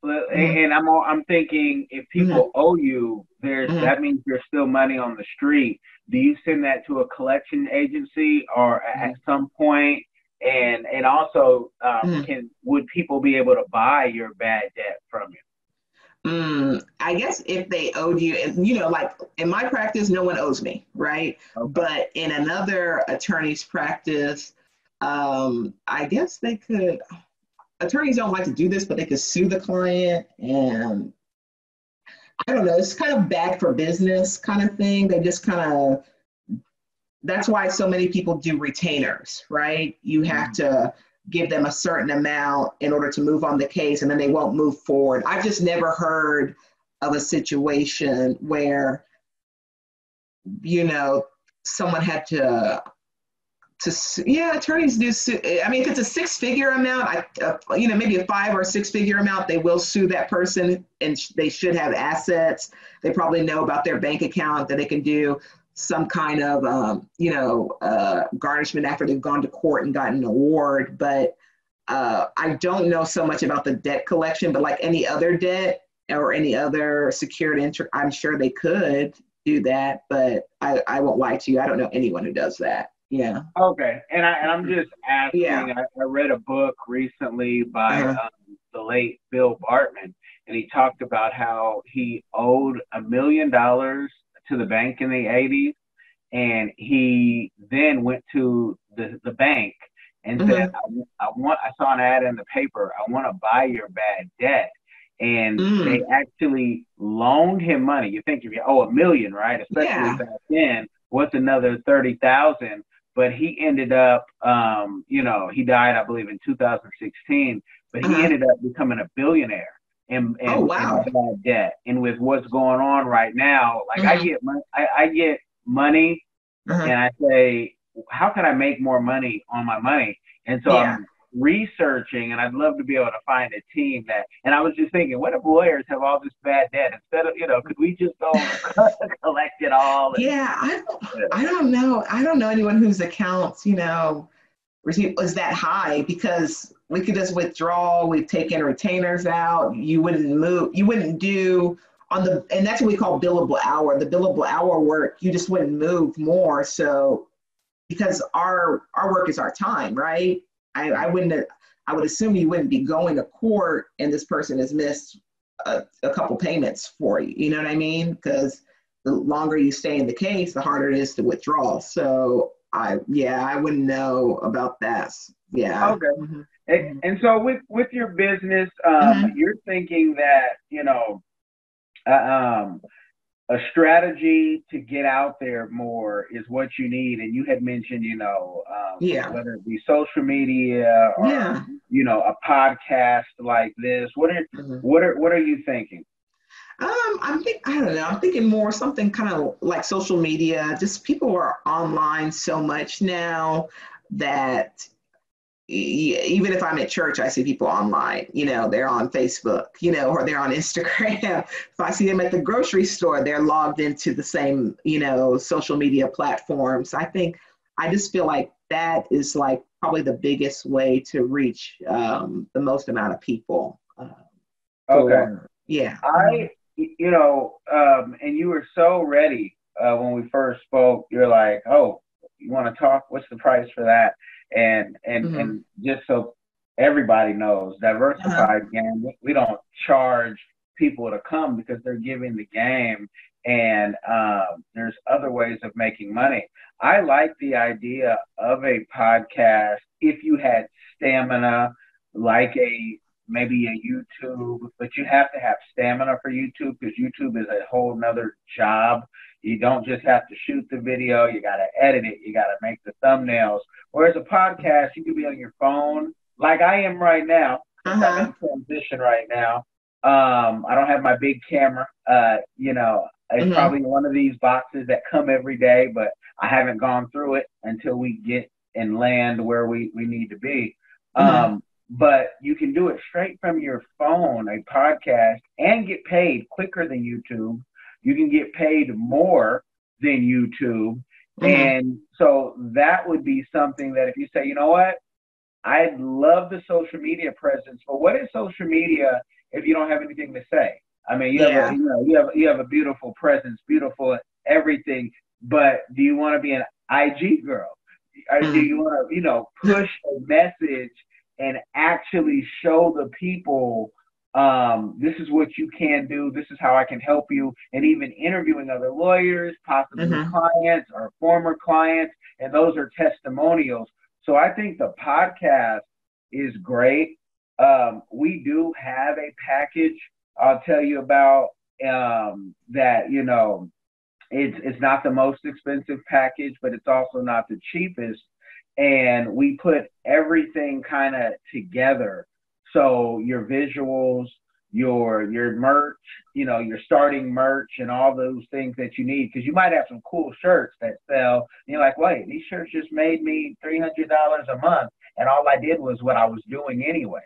and I'm thinking, if people owe you, that means there's still money on the street. Do you send that to a collection agency or at some point? And also, would people be able to buy your bad debt from you? I guess if they owed you, like in my practice, no one owes me, right? Okay. But in another attorney's practice, I guess they could. Attorneys don't like to do this, but they could sue the client, and I don't know. It's kind of bad for business kind of thing. They just kind of. That's why so many people do retainers, right? You have to give them a certain amount in order to move on the case, and then they won't move forward. I've just never heard of a situation where, someone had to Yeah, attorneys do sue. I mean, if it's a six-figure amount, maybe a 5 or 6 figure amount, they will sue that person, and they should have assets. They probably know about their bank account, that they can do some kind of, garnishment after they've gone to court and gotten an award. But I don't know so much about the debt collection, but like any other debt or any other secured interest, I'm sure they could do that. But I won't lie to you, I don't know anyone who does that. Yeah. Okay, and I'm just Yeah. asking. I read a book recently by Uh-huh. the late Bill Bartman, and he talked about how he owed $1 million to the bank in the '80s, and he then went to the bank and said, Uh-huh. I saw an ad in the paper. I want to buy your bad debt. And they Mm. actually loaned him money. You think if you owe $1 million, right? Especially Yeah. back then, what's another 30,000? But he ended up, he died, I believe, in 2016. But he Uh-huh. ended up becoming a billionaire in Oh, in wow. bad debt. And with what's going on right now, like I Uh-huh. get money, I get money, Uh-huh. and I say, how can I make more money on my money? And so Yeah. I'm researching, and I'd love to be able to find a team that. And I was just thinking, what if lawyers have all this bad debt? Instead of, could we just go collect it all? And Yeah. I don't know. I don't know anyone whose accounts, receive is that high, because we could just withdraw. We've taken retainers out. You wouldn't move. You wouldn't do and that's what we call billable hour. The billable hour work, you just wouldn't move more. So because our work is our time, right? I wouldn't. I would assume you wouldn't be going to court and this person has missed a couple payments for you. You know what I mean? Because the longer you stay in the case, the harder it is to withdraw. So I wouldn't know about that. Yeah. okay. Mm-hmm. And so with your business, Mm-hmm. you're thinking that uh, um, a strategy to get out there more is what you need. And you had mentioned, Yeah. whether it be social media or Yeah. a podcast like this. Mm-hmm. What are you thinking? I don't know. I'm thinking more something kind of like social media. Just people are online so much now that even if I'm at church, I see people online. They're on Facebook, or they're on Instagram. If I see them at the grocery store, they're logged into the same, social media platforms. I just feel like that is like probably the biggest way to reach the most amount of people. Okay. For yeah. I, and you were so ready when we first spoke. You're like, oh, you want to talk? What's the price for that? And and Mhm. and just so everybody knows, Uh-huh. diversified game. We don't charge people to come because they're giving the game, and there's other ways of making money. I like the idea of a podcast if you had stamina, like a maybe a YouTube, but you have to have stamina for YouTube because YouTube is a whole nother job. You don't just have to shoot the video, you got to edit it, you got to make the thumbnails. Whereas a podcast, you could be on your phone, like I am right now, since I'm Uh-huh. in transition right now. I don't have my big camera. It's Mhm. probably one of these boxes that come every day, but I haven't gone through it until we get and land where we need to be. Mhm. But you can do it straight from your phone, a podcast, and get paid quicker than YouTube. You can get paid more than YouTube. Mhm. And so that would be something that if you say, you know what, I love the social media presence, but what is social media if you don't have anything to say? I mean, Yeah. you have a beautiful presence, beautiful everything, but do you want to be an IG girl? Or do Mhm. you want to, push a message and actually show the people this is what you can do, this is how I can help you, and even interviewing other lawyers, possibly Mhm. clients or former clients, and those are testimonials. So I think the podcast is great. We do have a package I'll tell you about that, it's not the most expensive package, but it's also not the cheapest. And we put everything kind of together. So your visuals, your merch, your starting merch and all those things that you need. Because you might have some cool shirts that sell. And you're like, wait, these shirts just made me $300 a month. And all I did was what I was doing anyway.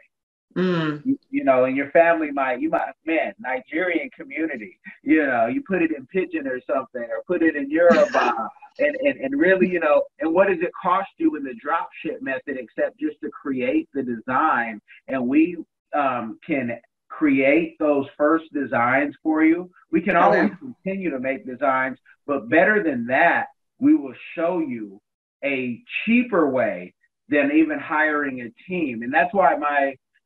And your family man, Nigerian community, you put it in pigeon or something, or put it in Yoruba, and really, and what does it cost you in the drop ship method except just to create the design? And we can create those first designs for you. We can always continue to make designs, but better than that, we will show you a cheaper way than even hiring a team. And that's why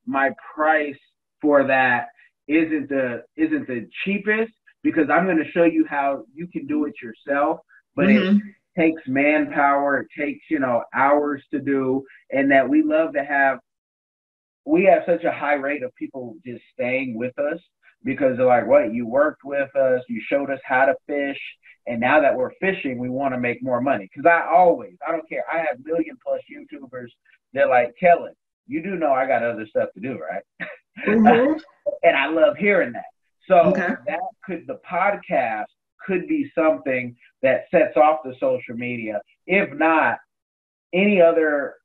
my price for that isn't the cheapest, because I'm going to show you how you can do it yourself, but it takes manpower, it takes, hours to do, and that we have such a high rate of people just staying with us because they're like, what, you worked with us, you showed us how to fish, and now that we're fishing, we want to make more money. Because I don't care. I have million plus YouTubers. They're like, Kellen, you do know I got other stuff to do, right? And I love hearing that. So the podcast could be something that sets off the social media. If not, any other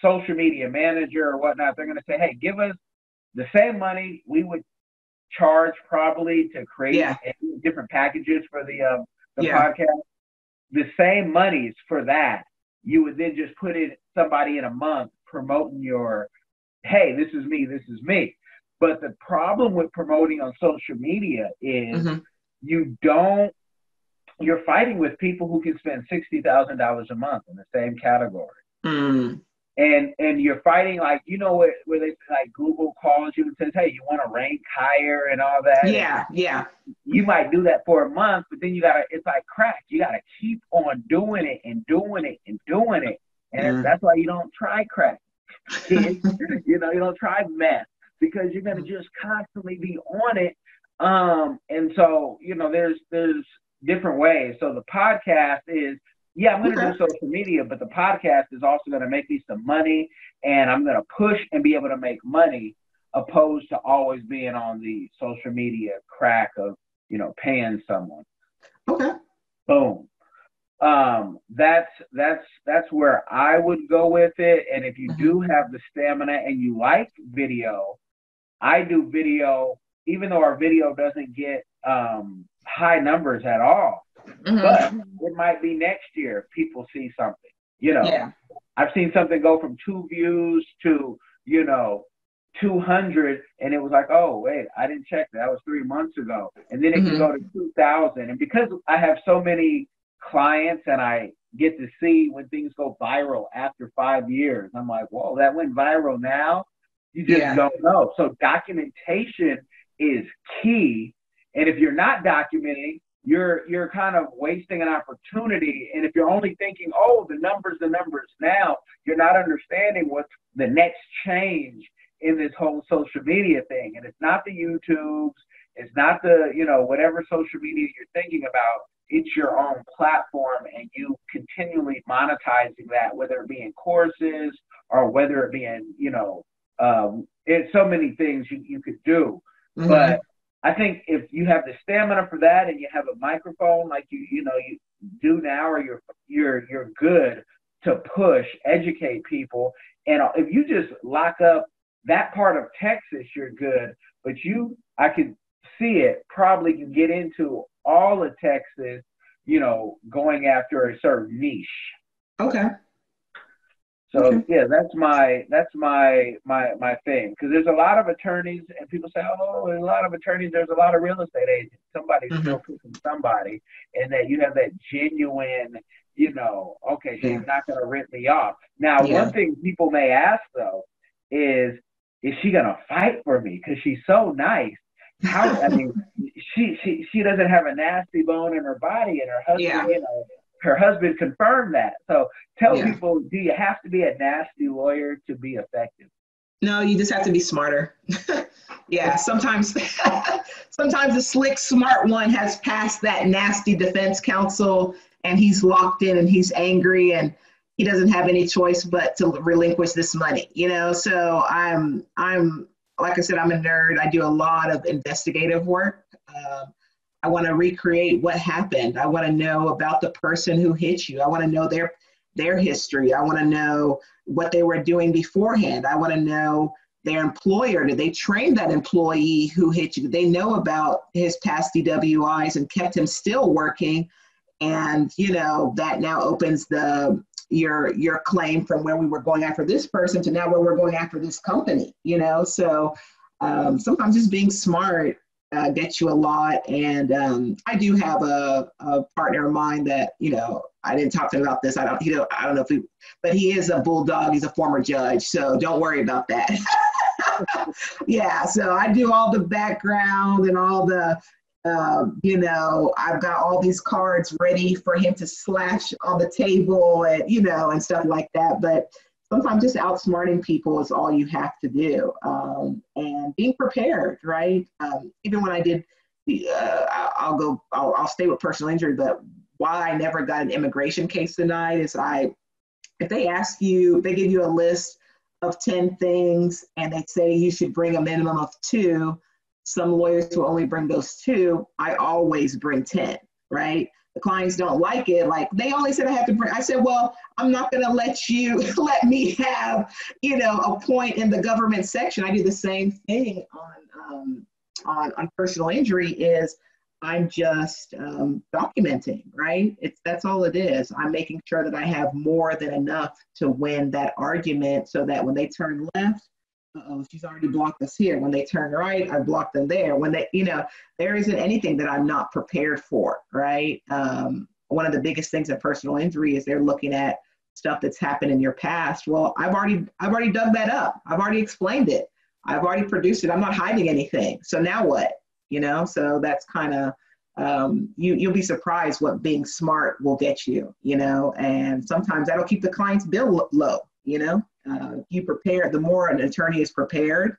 social media manager or whatnot, they're going to say, hey, give us the same money we would charge probably to create different packages for the podcast. The same monies for that, you would then just put in somebody in a month promoting your, hey, this is me. But the problem with promoting on social media is you're fighting with people who can spend $60,000 a month in the same category. And you're fighting, like, where they, like, Google calls you and says, hey, you want to rank higher and all that? Yeah. You might do that for a month, but then it's like crack. You got to keep on doing it and doing it and doing it. And that's why you don't try crack. You don't try meth, because you're going to just constantly be on it. And so, there's different ways. So the podcast is, I'm going to do social media, but the podcast is also going to make me some money, and I'm going to push and be able to make money, opposed to always being on the social media crack of, paying someone. Okay. Boom. That's where I would go with it. And if you do have the stamina and you like video, I do video, even though our video doesn't get high numbers at all. But it might be next year if people see something. I've seen something go from 2 views to 200, and it was like, oh wait, I didn't check that was 3 months ago, and then it can go to 2,000. And because I have so many clients and I get to see when things go viral after 5 years, I'm like, whoa, that went viral now. You just don't know. So documentation is key, and if you're not documenting, you're kind of wasting an opportunity. And if you're only thinking, oh, the numbers now, you're not understanding what's the next change in this whole social media thing. And it's not the YouTubes, it's not the, whatever social media you're thinking about. It's your own platform, and you continually monetizing that, whether it be in courses or whether it be in, it's so many things you could do. But I think if you have the stamina for that, and you have a microphone like you do now, or you're good to push, educate people. And if you just lock up that part of Texas, you're good. But I could see it probably can get into all of Texas, going after a certain niche. Okay. So that's my thing. Because there's a lot of attorneys, and people say, oh, there's a lot of attorneys. There's a lot of real estate agents. Somebody's still picking somebody, and that you have that genuine, okay, she's not going to rip me off. Now, one thing people may ask though is she going to fight for me? Because she's so nice. She doesn't have a nasty bone in her body, and her husband, her husband confirmed that. So tell people, do you have to be a nasty lawyer to be effective? No, you just have to be smarter. Sometimes the slick, smart one has passed that nasty defense counsel, and he's locked in and he's angry, and he doesn't have any choice but to relinquish this money, So I'm like I said, I'm a nerd. I do a lot of investigative work. I want to recreate what happened. I want to know about the person who hit you. I want to know their history. I want to know what they were doing beforehand. I want to know their employer. Did they train that employee who hit you? Did they know about his past DWIs and kept him still working? And, you know, that now opens your claim from where we were going after this person to now where we're going after this company, you know? So sometimes just being smart gets you a lot. And I do have a partner of mine that, you know, I didn't talk to him about this. I don't know if but he is a bulldog. He's a former judge. So don't worry about that. Yeah. So I do all the background and all the, you know, I've got all these cards ready for him to slash on the table and, you know, and stuff like that. But sometimes just outsmarting people is all you have to do. And being prepared, right? Even when I did I'll stay with personal injury, but why I never got an immigration case denied is if they ask you, they give you a list of 10 things and they say you should bring a minimum of 2. Some lawyers will only bring those 2. I always bring 10, right? The clients don't like it. Like, they only said I have to bring, I said, well, I'm not going to let you let me have, you know, a point in the government section. I do the same thing on personal injury is I'm just documenting, right? That's all it is. I'm making sure that I have more than enough to win that argument so that when they turn left, she's already blocked us here. When they turn right, I blocked them there. When they, you know, there isn't anything that I'm not prepared for, right? One of the biggest things in personal injury is they're looking at stuff that's happened in your past. Well, I've already dug that up. I've already explained it. I've already produced it. I'm not hiding anything. So now what? You know, so that's kind of, you'll be surprised what being smart will get you, you know, and sometimes that'll keep the client's bill low, you know. You prepare, the more an attorney is prepared,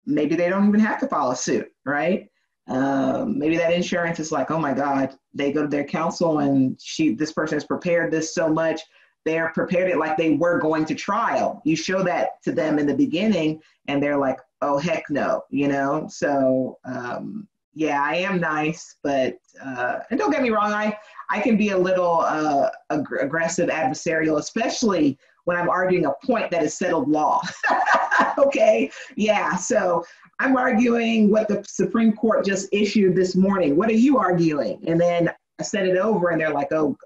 maybe they don't even have to file a suit, right? Maybe that insurance is like, oh my God, they go to their counsel and this person has prepared this so much, they're prepared it like they were going to trial. You show that to them in the beginning and they're like, oh, heck no, you know? So yeah, I am nice, but, and don't get me wrong, I can be a little aggressive, adversarial, especially when I'm arguing a point that is settled law. Okay, yeah, so I'm arguing what the Supreme Court just issued this morning. What are you arguing? And then I send it over and they're like, oh,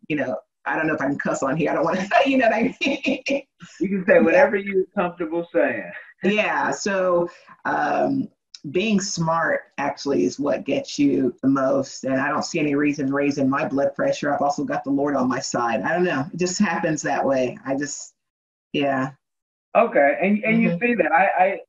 you know, I don't know if I can cuss on here. I don't want to, you know what I mean? You can say whatever you're comfortable saying. Yeah, so being smart actually is what gets you the most. And I don't see any reason raising my blood pressure. I've also got the Lord on my side. I don't know. It just happens that way. Yeah. Okay. And you see that I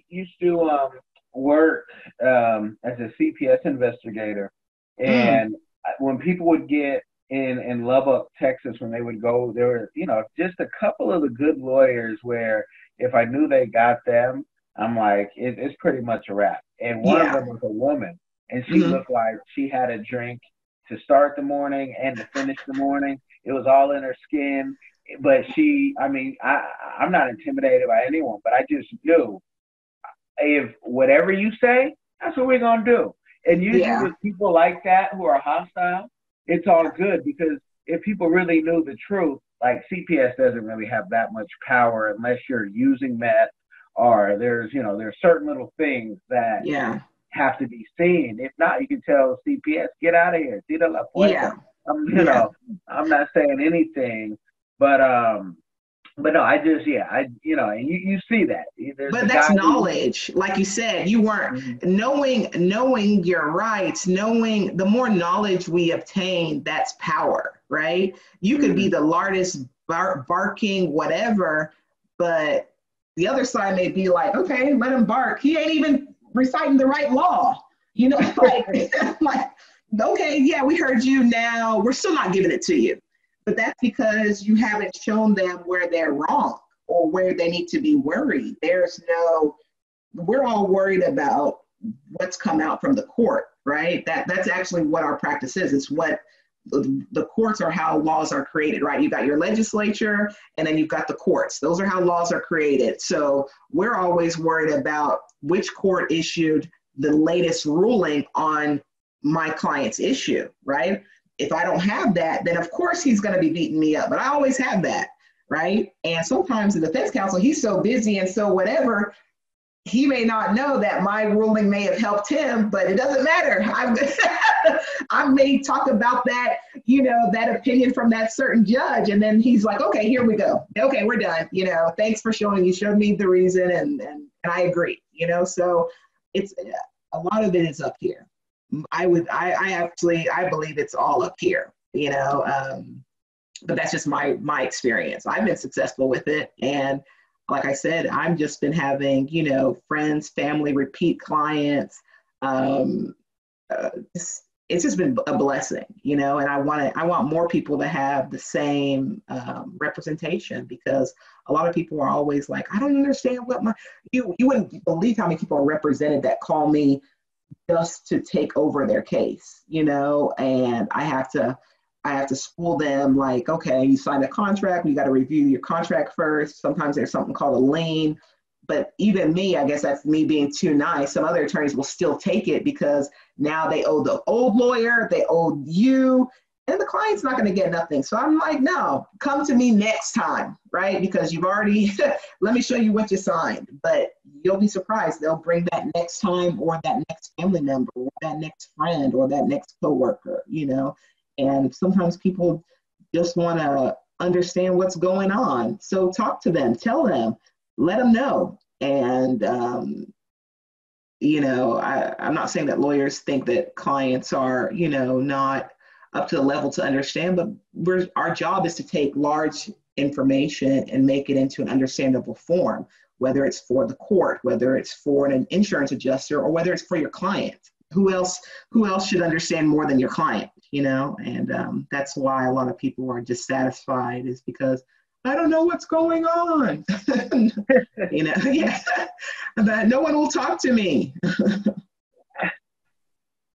used to work as a CPS investigator. And when people would get in Lubbock, Texas, when they would go, there were, you know, just a couple of the good lawyers where if I knew they got them, I'm like, it's pretty much a wrap. And one of them was a woman, and she looked like she had a drink to start the morning and to finish the morning. It was all in her skin. But I'm not intimidated by anyone, but I just knew if whatever you say, that's what we're going to do. And usually with people like that who are hostile, it's all good, because if people really knew the truth, like CPS doesn't really have that much power unless you're using meth, or there's certain little things that have to be seen. If not, you can tell CPS, get out of here. Tira la puerta. I'm not saying anything, but no, and you see that. But that's knowledge. Like you said, you weren't knowing your rights, knowing the more knowledge we obtain, that's power, right? You could be the loudest barking, whatever, but the other side may be like, okay, let him bark. He ain't even reciting the right law. You know, like, okay, yeah, we heard you now. We're still not giving it to you. But that's because you haven't shown them where they're wrong or where they need to be worried. We're all worried about what's come out from the court, right? That's actually what our practice is. It's what the courts are how laws are created, right? You got your legislature and then you've got the courts. Those are how laws are created. So we're always worried about which court issued the latest ruling on my client's issue, right? If I don't have that, then of course he's going to be beating me up, but I always have that, right? And sometimes the defense counsel, he's so busy and so whatever, he may not know that my ruling may have helped him, but it doesn't matter. I may talk about that, that opinion from that certain judge. And then he's like, okay, here we go. Okay, we're done. Thanks for you showed me the reason and I agree, so it's a lot of it is up here. I believe it's all up here, but that's just my experience. I've been successful with it. And like I said, I've just been having, friends, family, repeat clients. It's just been a blessing, and I want more people to have the same representation, because a lot of people are always like, I don't understand you wouldn't believe how many people are represented that call me just to take over their case, and I have to school them like, okay, you signed a contract, you got to review your contract first. Sometimes there's something called a lien. But even me, I guess that's me being too nice. Some other attorneys will still take it because now they owe the old lawyer, they owe you, and the client's not going to get nothing. So I'm like, no, come to me next time, right? Because you've already, let me show you what you signed. But you'll be surprised. They'll bring that next time, or that next family member, or that next friend, or that next coworker, And sometimes people just want to understand what's going on. So talk to them, tell them, let them know. And, I'm not saying that lawyers think that clients are, not up to the level to understand, but our job is to take large information and make it into an understandable form, whether it's for the court, whether it's for an insurance adjuster, or whether it's for your client. Who else should understand more than your client, And that's why a lot of people are dissatisfied, is because I don't know what's going on. Yeah, that no one will talk to me.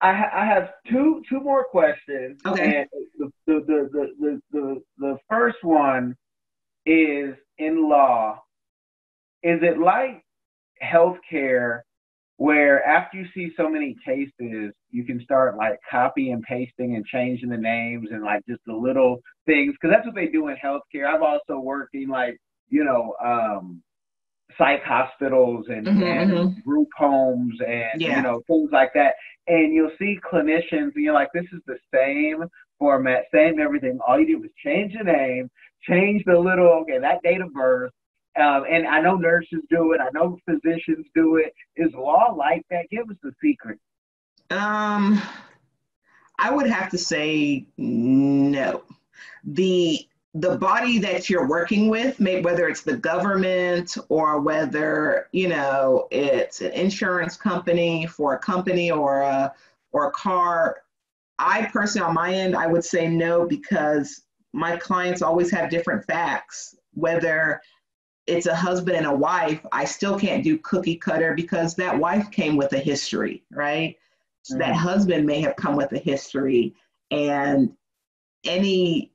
I have two more questions. Okay. And the first one is, in law, is it like healthcare, where after you see so many cases, you can start like copy and pasting and changing the names and like just the little things? Because that's what they do in healthcare. I've also worked in psych hospitals and group homes and, things like that. And you'll see clinicians and you're like, this is the same format, same everything. All you do is change the name, change the little, that date of birth. And I know nurses do it. I know physicians do it. Is law like that? Give us the secret. I would have to say no. The body that you're working with, whether it's the government or whether, it's an insurance company for a company or a car, I personally, on my end, I would say no, because my clients always have different facts. Whether it's a husband and a wife, I still can't do cookie cutter, because that wife came with a history, right? So that husband may have come with a history, and any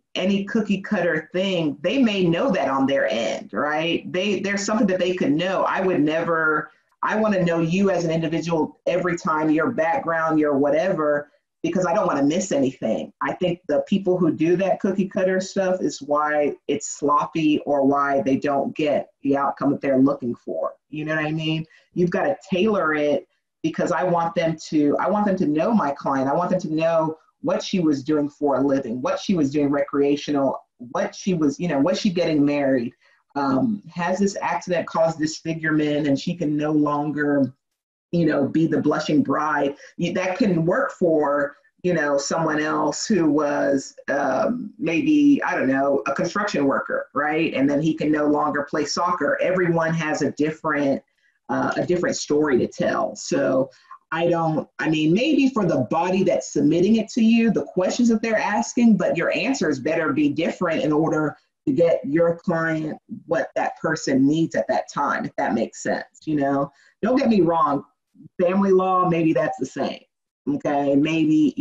cookie cutter thing, they may know that on their end, right? There's something that they could know. I want to know you as an individual every time, your background, your whatever, because I don't want to miss anything. I think the people who do that cookie cutter stuff is why it's sloppy, or why they don't get the outcome that they're looking for. You know what I mean? You've got to tailor it, because I want them to know my client. I want them to know what she was doing for a living, what she was doing recreational, what she was, was she getting married? Has this accident caused disfigurement and she can no longer, be the blushing bride? That can work for, someone else who was maybe, I don't know, a construction worker, right? And then he can no longer play soccer. Everyone has a different story to tell. So maybe for the body that's submitting it to you, the questions that they're asking, but your answers better be different in order to get your client what that person needs at that time, if that makes sense. Don't get me wrong, family law, maybe that's the same. Okay, maybe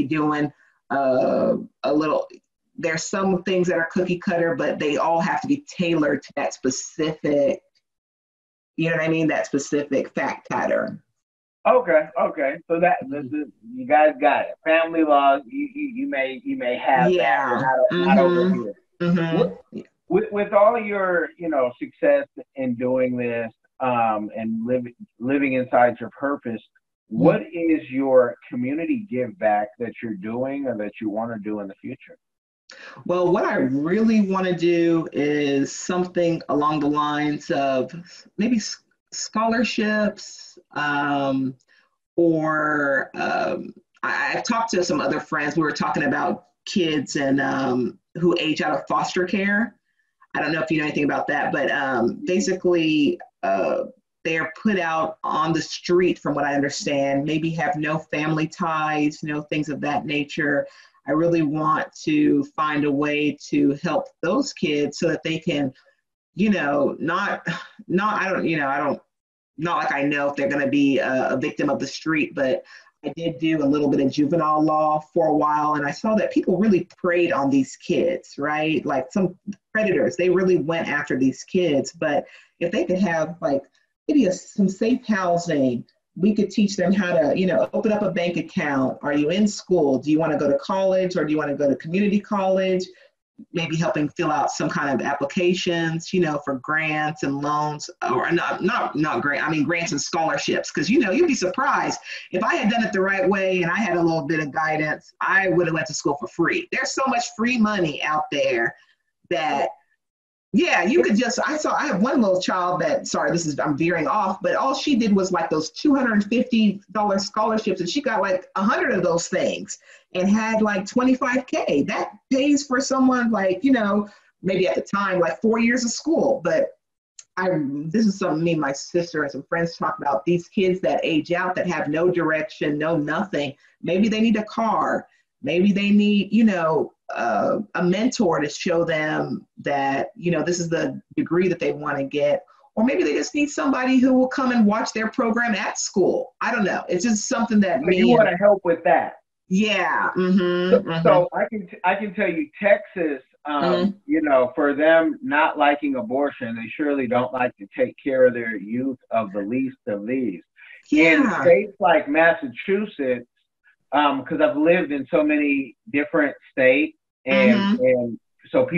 doing a little, there's some things that are cookie cutter, but they all have to be tailored to that specific, you know what I mean? That specific fact pattern. Okay, okay. So you guys got it. Family law, you may have that, but Yeah. not over Mm-hmm. here. What, Mm-hmm. with all your success in doing this, and living inside your purpose, what is your community give back that you're doing or that you want to do in the future? Well, what I really want to do is something along the lines of maybe scholarships, or I've talked to some other friends. We were talking about kids and who age out of foster care. I don't know if you know anything about that, but basically, they are put out on the street, from what I understand, maybe have no family ties, things of that nature. I really want to find a way to help those kids so that they can, I don't, not like I know if they're going to be a victim of the street, but I did do a little bit of juvenile law for a while, and I saw that people really preyed on these kids, right? Like some predators, they really went after these kids. But if they could have like maybe some safe housing, we could teach them how to, open up a bank account. Are you in school? Do you want to go to college, or do you want to go to community college? Maybe helping fill out some kind of applications, for grants and loans, or not grant. I mean, grants and scholarships. Because, you'd be surprised if I had done it the right way and I had a little bit of guidance, I would have went to school for free. There's so much free money out there that, yeah, you could just, I have one little child that, sorry, I'm veering off, but all she did was like those $250 scholarships, and she got like 100 of those things and had like 25K. That pays for someone like, maybe at the time, like 4 years of school. But this is something me and my sister and some friends talk about, these kids that age out, that have no direction, no nothing. Maybe they need a car. Maybe they need, a mentor to show them that, this is the degree that they want to get. Or maybe they just need somebody who will come and watch their program at school. I don't know. It's just something that you want to help with that. Yeah. Mm-hmm, so I can tell you, Texas, for them not liking abortion, they surely don't like to take care of their youth, of the least of these. Yeah. In states like Massachusetts, because I've lived in so many different states, and so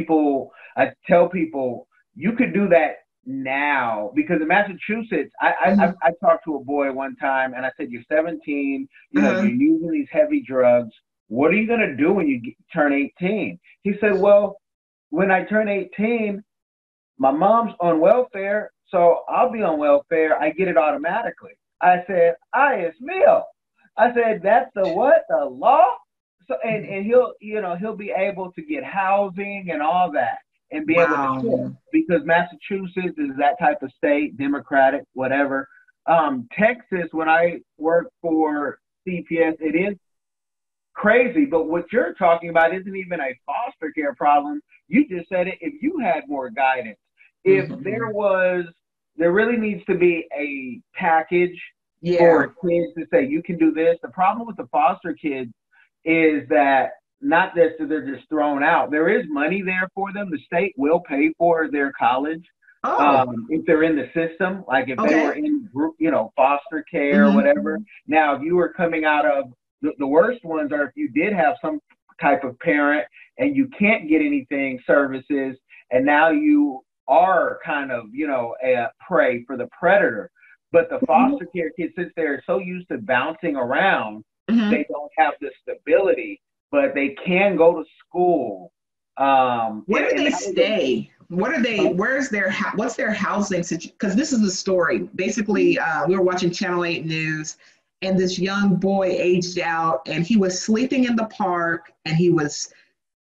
I tell people, you could do that now, because in Massachusetts, I talked to a boy one time, and I said, you're 17, you're using these heavy drugs. What are you going to do when you turn 18? He said, well, when I turn 18, my mom's on welfare, so I'll be on welfare. I get it automatically. I said, ay, es mío. I said, that's the what? The law? So, and he'll be able to get housing and all that, and be able to shift, because Massachusetts is that type of state, Democratic, whatever. Texas, when I worked for CPS, it is crazy, but what you're talking about isn't even a foster care problem. You just said it. If you had more guidance, if there really needs to be a package for kids to say, you can do this. The problem with the foster kids is that not that they're just thrown out. There is money there for them. The state will pay for their college. If they're in the system, like if they were in group, foster care or whatever. Now, if you were coming out of the worst ones, are if you did have some type of parent and you can't get anything, services, and now you are kind of, a prey for the predator. But the foster care kids, since they're so used to bouncing around, they don't have the stability, but they can go to school. Where do they stay? What's their housing situation? Because this is the story. Basically, we were watching Channel 8 News, and this young boy aged out, and he was sleeping in the park, and he was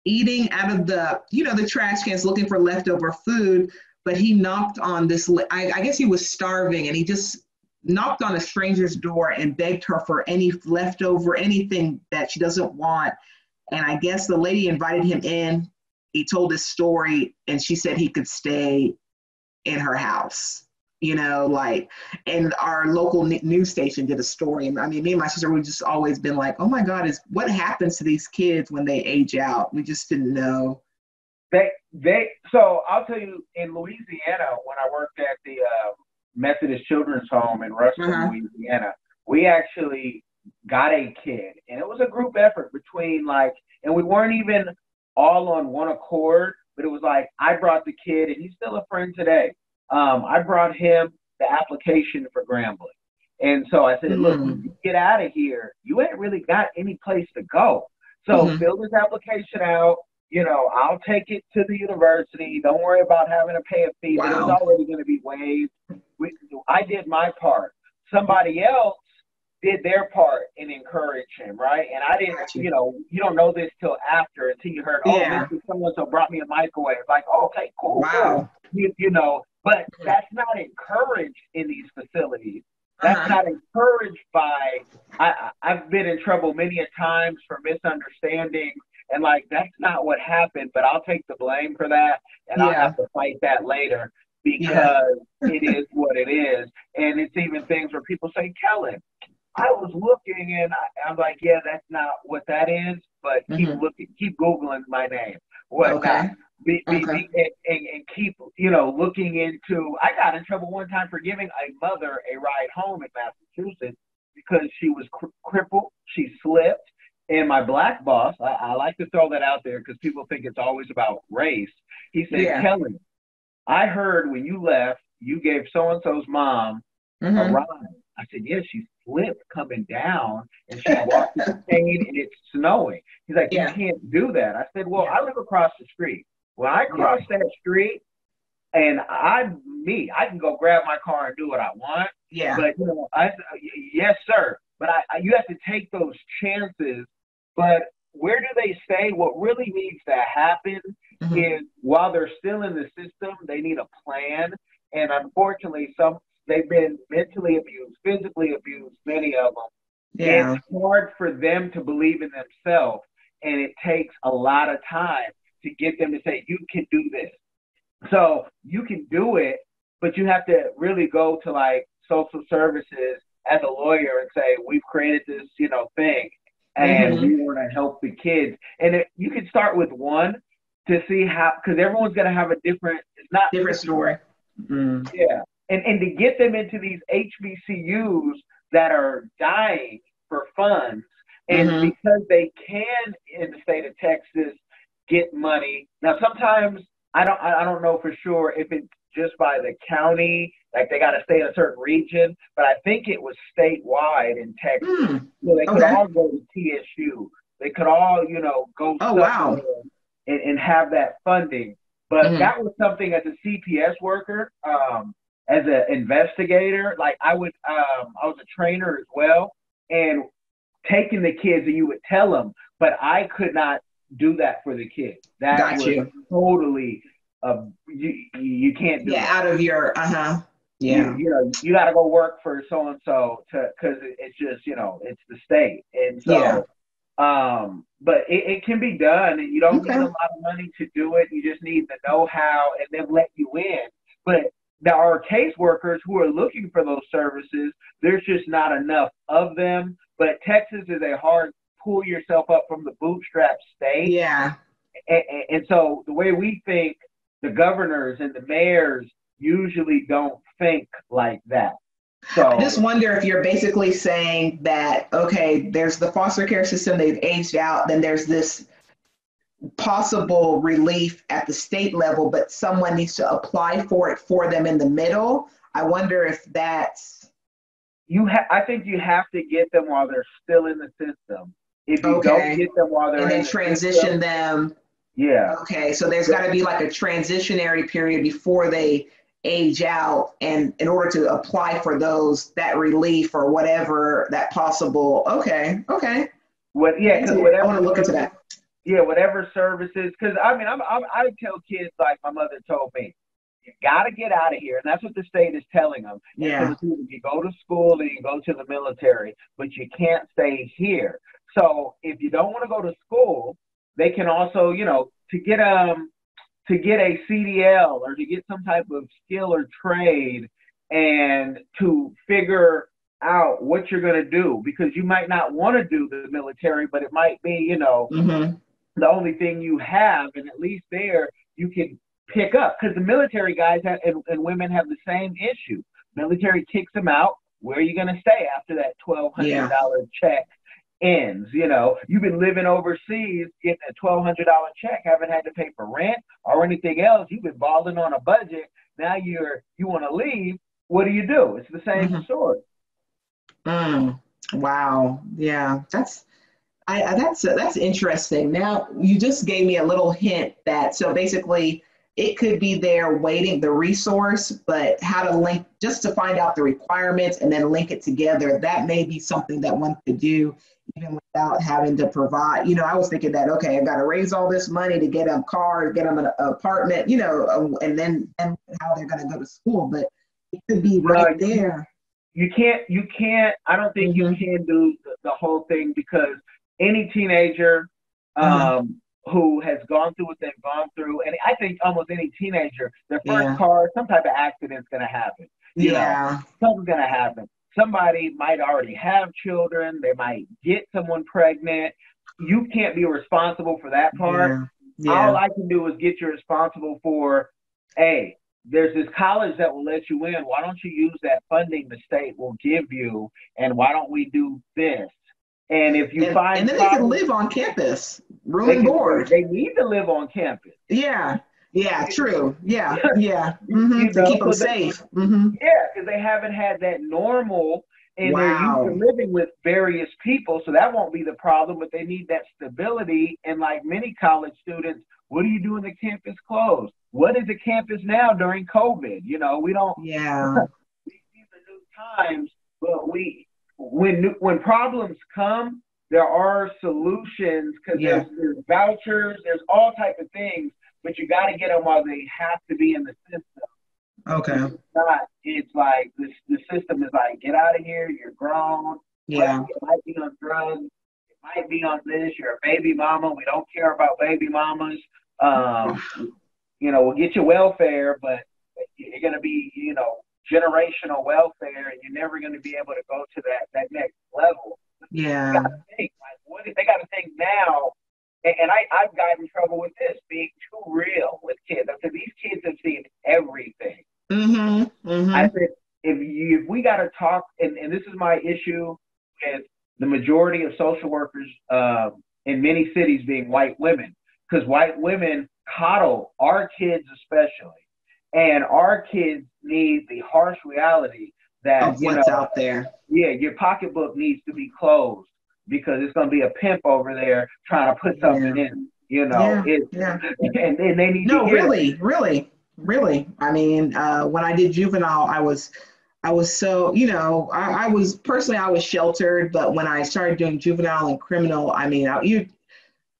eating out of the trash cans, looking for leftover food. But he knocked on this, I guess he was starving, and he just knocked on a stranger's door and begged her for any leftover, anything that she doesn't want. And I guess the lady invited him in. He told his story, and she said he could stay in her house, like, and our local news station did a story. And I mean, me and my sister, we've just always been like, oh my God, what happens to these kids when they age out? We just didn't know. So I'll tell you, in Louisiana, when I worked at the Methodist Children's Home in Ruston, Louisiana, we actually got a kid, and it was a group effort between and we weren't even all on one accord, but it was like I brought the kid, and he's still a friend today. I brought him the application for Grambling. And so I said, look, when you get out of here, you ain't really got any place to go. So fill this application out. I'll take it to the university. Don't worry about having to pay a fee. Wow. But it was already going to be waived. I did my part. Somebody else did their part and encouraged him, right? And I didn't, you don't know this till after, until you heard, this is so-and-so brought me a microwave. Like, okay, cool. Wow. Cool. But that's not encouraged in these facilities. That's not encouraged by, I've been in trouble many a times for misunderstanding, and that's not what happened, but I'll take the blame for that, and I'll have to fight that later because it is what it is. And it's even things where people say, Kellen, I was looking, and I'm like, yeah, that's not what that is, but keep looking, keep Googling my name. And keep, looking into, I got in trouble one time for giving a mother a ride home in Massachusetts because she was crippled, she slipped, and my black boss, I like to throw that out there because people think it's always about race. He said, Kellen, I heard when you left, you gave so-and-so's mom a ride. I said, yes, she slipped coming down, and she walked to the cane, and it's snowing. He's like, you can't do that. I said, well, I live across the street. When I cross that street, and I can go grab my car and do what I want. Yeah. But, yes, sir. But you have to take those chances. But where do they stay? What really needs to happen is while they're still in the system, they need a plan. And unfortunately, they've been mentally abused, physically abused, many of them. Yeah. It's hard for them to believe in themselves, and it takes a lot of time to get them to say, you can do this. So you can do it, but you have to really go to social services as a lawyer and say, we've created this, thing, and we want to help the kids. And you can start with one to see how, because everyone's going to have a different story. Yeah. And to get them into these HBCUs that are dying for funds, and because they can, in the state of Texas, get money. Now, sometimes I don't know for sure if it's just by the county, they got to stay in a certain region, but I think it was statewide in Texas. So they could all go to TSU. They could all, go and have that funding. But that was something as a CPS worker, as an investigator, I was a trainer as well, and taking the kids, and you would tell them, but I could not do that for the kids. That was totally, you can't do it. Out of your, You got to go work for so-and-so because it's just, it's the state. And so, but it can be done, and you don't need a lot of money to do it. You just need the know-how and then let you in. But there are caseworkers who are looking for those services. There's just not enough of them. But Texas is a hard pull yourself up from the bootstrap state. Yeah. And so the way we think, the governors and the mayors usually don't think like that. So I just wonder if you're basically saying that, okay, there's the foster care system, they've aged out, then there's this possible relief at the state level, but someone needs to apply for it for them in the middle. I wonder if that's... I think you have to get them while they're still in the system. If you don't get them while they're and in then the transition system, them. Yeah. Okay, so there's got to be a transitionary period before they age out, and in order to apply for that relief or whatever that possible. Okay. Whatever. I want to look into that. Yeah, whatever services. Because I tell kids like my mother told me, you got to get out of here, and that's what the state is telling them. Yeah. So you go to school and you go to the military, but you can't stay here. So if you don't want to go to school, they can also, to get a CDL or to get some type of skill or trade, and to figure out what you're going to do, because you might not want to do the military, but it might be, Mm-hmm. the only thing you have, and at least there you can pick up, because the military guys and women have the same issue. Military kicks them out. Where are you going to stay after that $1,200 Yeah. check ends? You've been living overseas, getting a $1,200 check, haven't had to pay for rent or anything else. You've been balling on a budget. Now you want to leave. What do? It's the same Mm-hmm. story. Wow. Yeah. That's interesting. Now you just gave me a little hint that so basically it could be there waiting the resource, but how to link just to find out the requirements and then link it together. That may be something that one could do even without having to provide. I was thinking that okay, I got to raise all this money to get them cars, get them an apartment, and then and how they're going to go to school, but it could be right No, there. you can't. I don't think you Mm-hmm. can do the whole thing, because any teenager Uh-huh. who has gone through what they've gone through, and I think almost any teenager, their first Yeah. car, some type of accident's going to happen. Yeah. Something's going to happen. Somebody might already have children. They might get someone pregnant. You can't be responsible for that part. Yeah. All Yeah. I can do is get you responsible for, hey, there's this college that will let you in. Why don't you use that funding the state will give you? And why don't we do this? And if you And find then they can problems, live on campus, room and board. they need to live on campus. Yeah. Yeah. True. Yeah. Yeah. Mm-hmm. To keep them So safe. Mm-hmm. yeah, because they haven't had that normal, and they're used to Wow. living with various people, so that won't be the problem. But they need that stability. And like many college students, what do you do when the campus closed? What is the campus now during COVID? We don't Yeah. we see the new times, but when problems come, there are solutions, because Yeah. there's vouchers, there's all type of things, but you got to get them while they have to be in the system. Okay. If it's not, it's like the system is like, get out of here, you're grown, Yeah. it might be on drugs, it might be on this, you're a baby mama, we don't care about baby mamas. We'll get you welfare, but you're going to be, generational welfare, and you're never going to be able to go to that next level. They got Yeah. to think, like, they got to think now. And I've gotten in trouble with this, being too real with kids. I said, these kids have seen everything. Mm-hmm. I Mm-hmm. said, if we got to talk, and this is my issue with the majority of social workers in many cities being white women, because white women coddle our kids especially. And our kids need the harsh reality that, Of what's out there. yeah, your pocketbook needs to be closed, because it's going to be a pimp over there trying to put something Yeah. in, Yeah. Yeah. and they need to No, hear that. really, really, really. I mean, when I did juvenile, I was so, I was personally, I was sheltered, but when I started doing juvenile and criminal, I mean,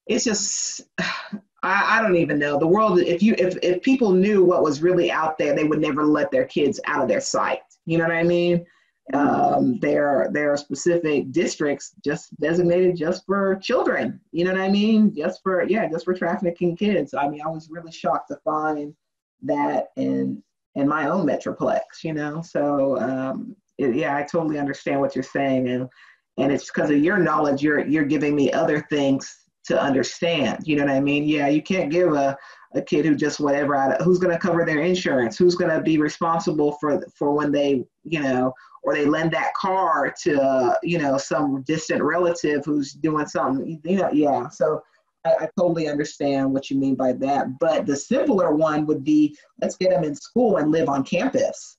it's just, I don't even know the world. If people knew what was really out there, they would never let their kids out of their sight. You know what I mean? There are specific districts just designated just for children. You know what I mean? Just for trafficking kids. I mean, I was really shocked to find that in my own metroplex. So yeah, I totally understand what you're saying, and it's because of your knowledge. You're giving me other things to understand. You know what I mean? Yeah, you can't give a kid who just whatever who's going to cover their insurance, who's going to be responsible for when they or they lend that car to some distant relative who's doing something. Yeah. So I totally understand what you mean by that. But the simpler one would be, let's get them in school and live on campus,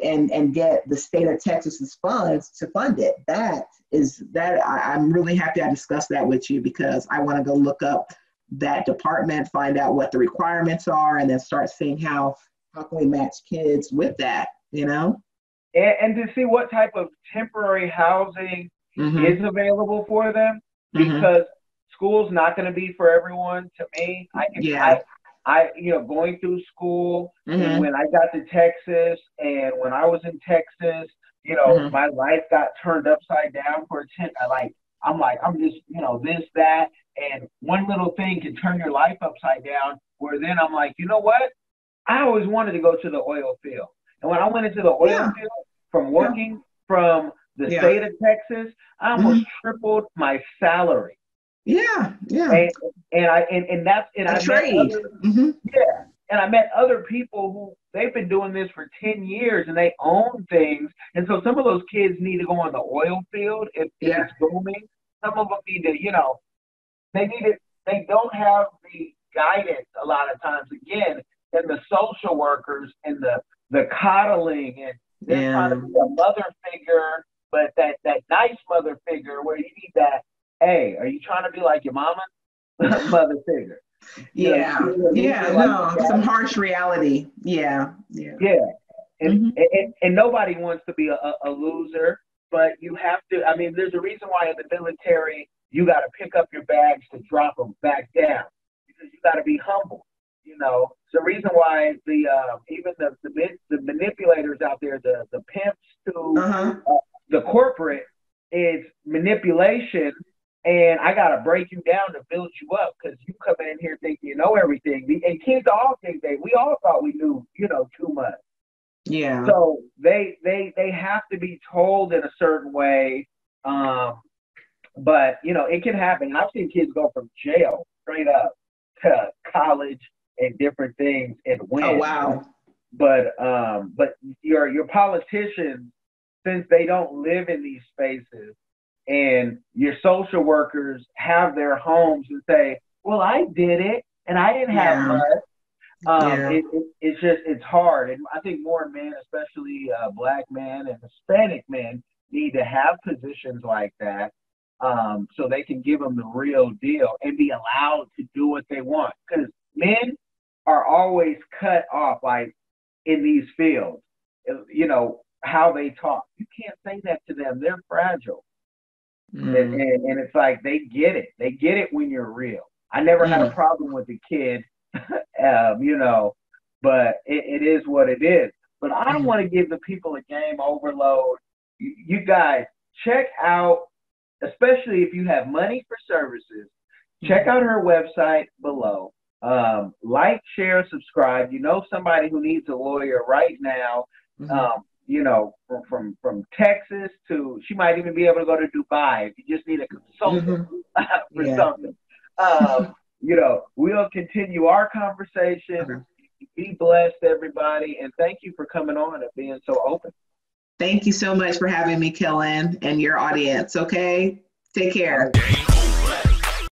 and get the state of Texas's funds to fund it. I'm really happy I discussed that with you, because I want to go look up that department, find out what the requirements are, and then start seeing how can we match kids with that. And to see what type of temporary housing Mm-hmm. is available for them, Mm-hmm. because school's not going to be for everyone. To me, Yeah. going through school, and Mm-hmm. when I got to Texas, and when I was in Texas, Mm-hmm. my life got turned upside down for a tent. I'm just, this, that, and one little thing can turn your life upside down, where then I'm like, you know what? I always wanted to go to the oil field. And when I went into the oil Yeah. field from Yeah. working from the Yeah. state of Texas, I almost tripled my salary. Yeah. Yeah. And and A I met trade. other, yeah, and I met other people who they've been doing this for 10 years and they own things. And so some of those kids need to go on the oil field if Yeah. it's booming. Some of them need to, they need it. They don't have the guidance a lot of times. Again, and the social workers and the coddling, and they're trying to Yeah. be a mother figure, but that nice mother figure where you need that. Hey, are you trying to be like your mama? Mother figure. You Yeah. feel a little Yeah. bit like No, your some daddy. harsh reality. Yeah. Yeah. Yeah, and, Hmm. and nobody wants to be a loser, but you have to. I mean, there's a reason why in the military you got to pick up your bags to drop them back down because you got to be humble. It's the reason why even the manipulators out there, the pimps to Uh-huh. the corporate is manipulation. And I got to break you down to build you up because you come in here thinking you know everything. And kids all think we all thought we knew, too much. Yeah. So they have to be told in a certain way. But it can happen. And I've seen kids go from jail straight up to college and different things and Oh, win. wow. But your politicians, since they don't live in these spaces, and your social workers have their homes and say, "Well, I did it, and I didn't have Yeah. much." Yeah. It's hard, and I think more men, especially Black men and Hispanic men, need to have positions like that, so they can give them the real deal and be allowed to do what they want. Because men are always cut off, like in these fields. How they talk. You can't say that to them. They're fragile. Mm. And it's like they get it. They get it when you're real. I never had a Mm. problem with the kid, but it is what it is. But I don't want to give the people a game overload. You guys check out, especially if you have money for services, check out her website below. Like, share, subscribe. You know somebody who needs a lawyer right now. From Texas to, she might even be able to go to Dubai if you just need a consultant for Yeah. something. We'll continue our conversation. Okay. Be blessed, everybody, and thank you for coming on and being so open. Thank you so much for having me, Kellen, and your audience. Okay. Take care. All right.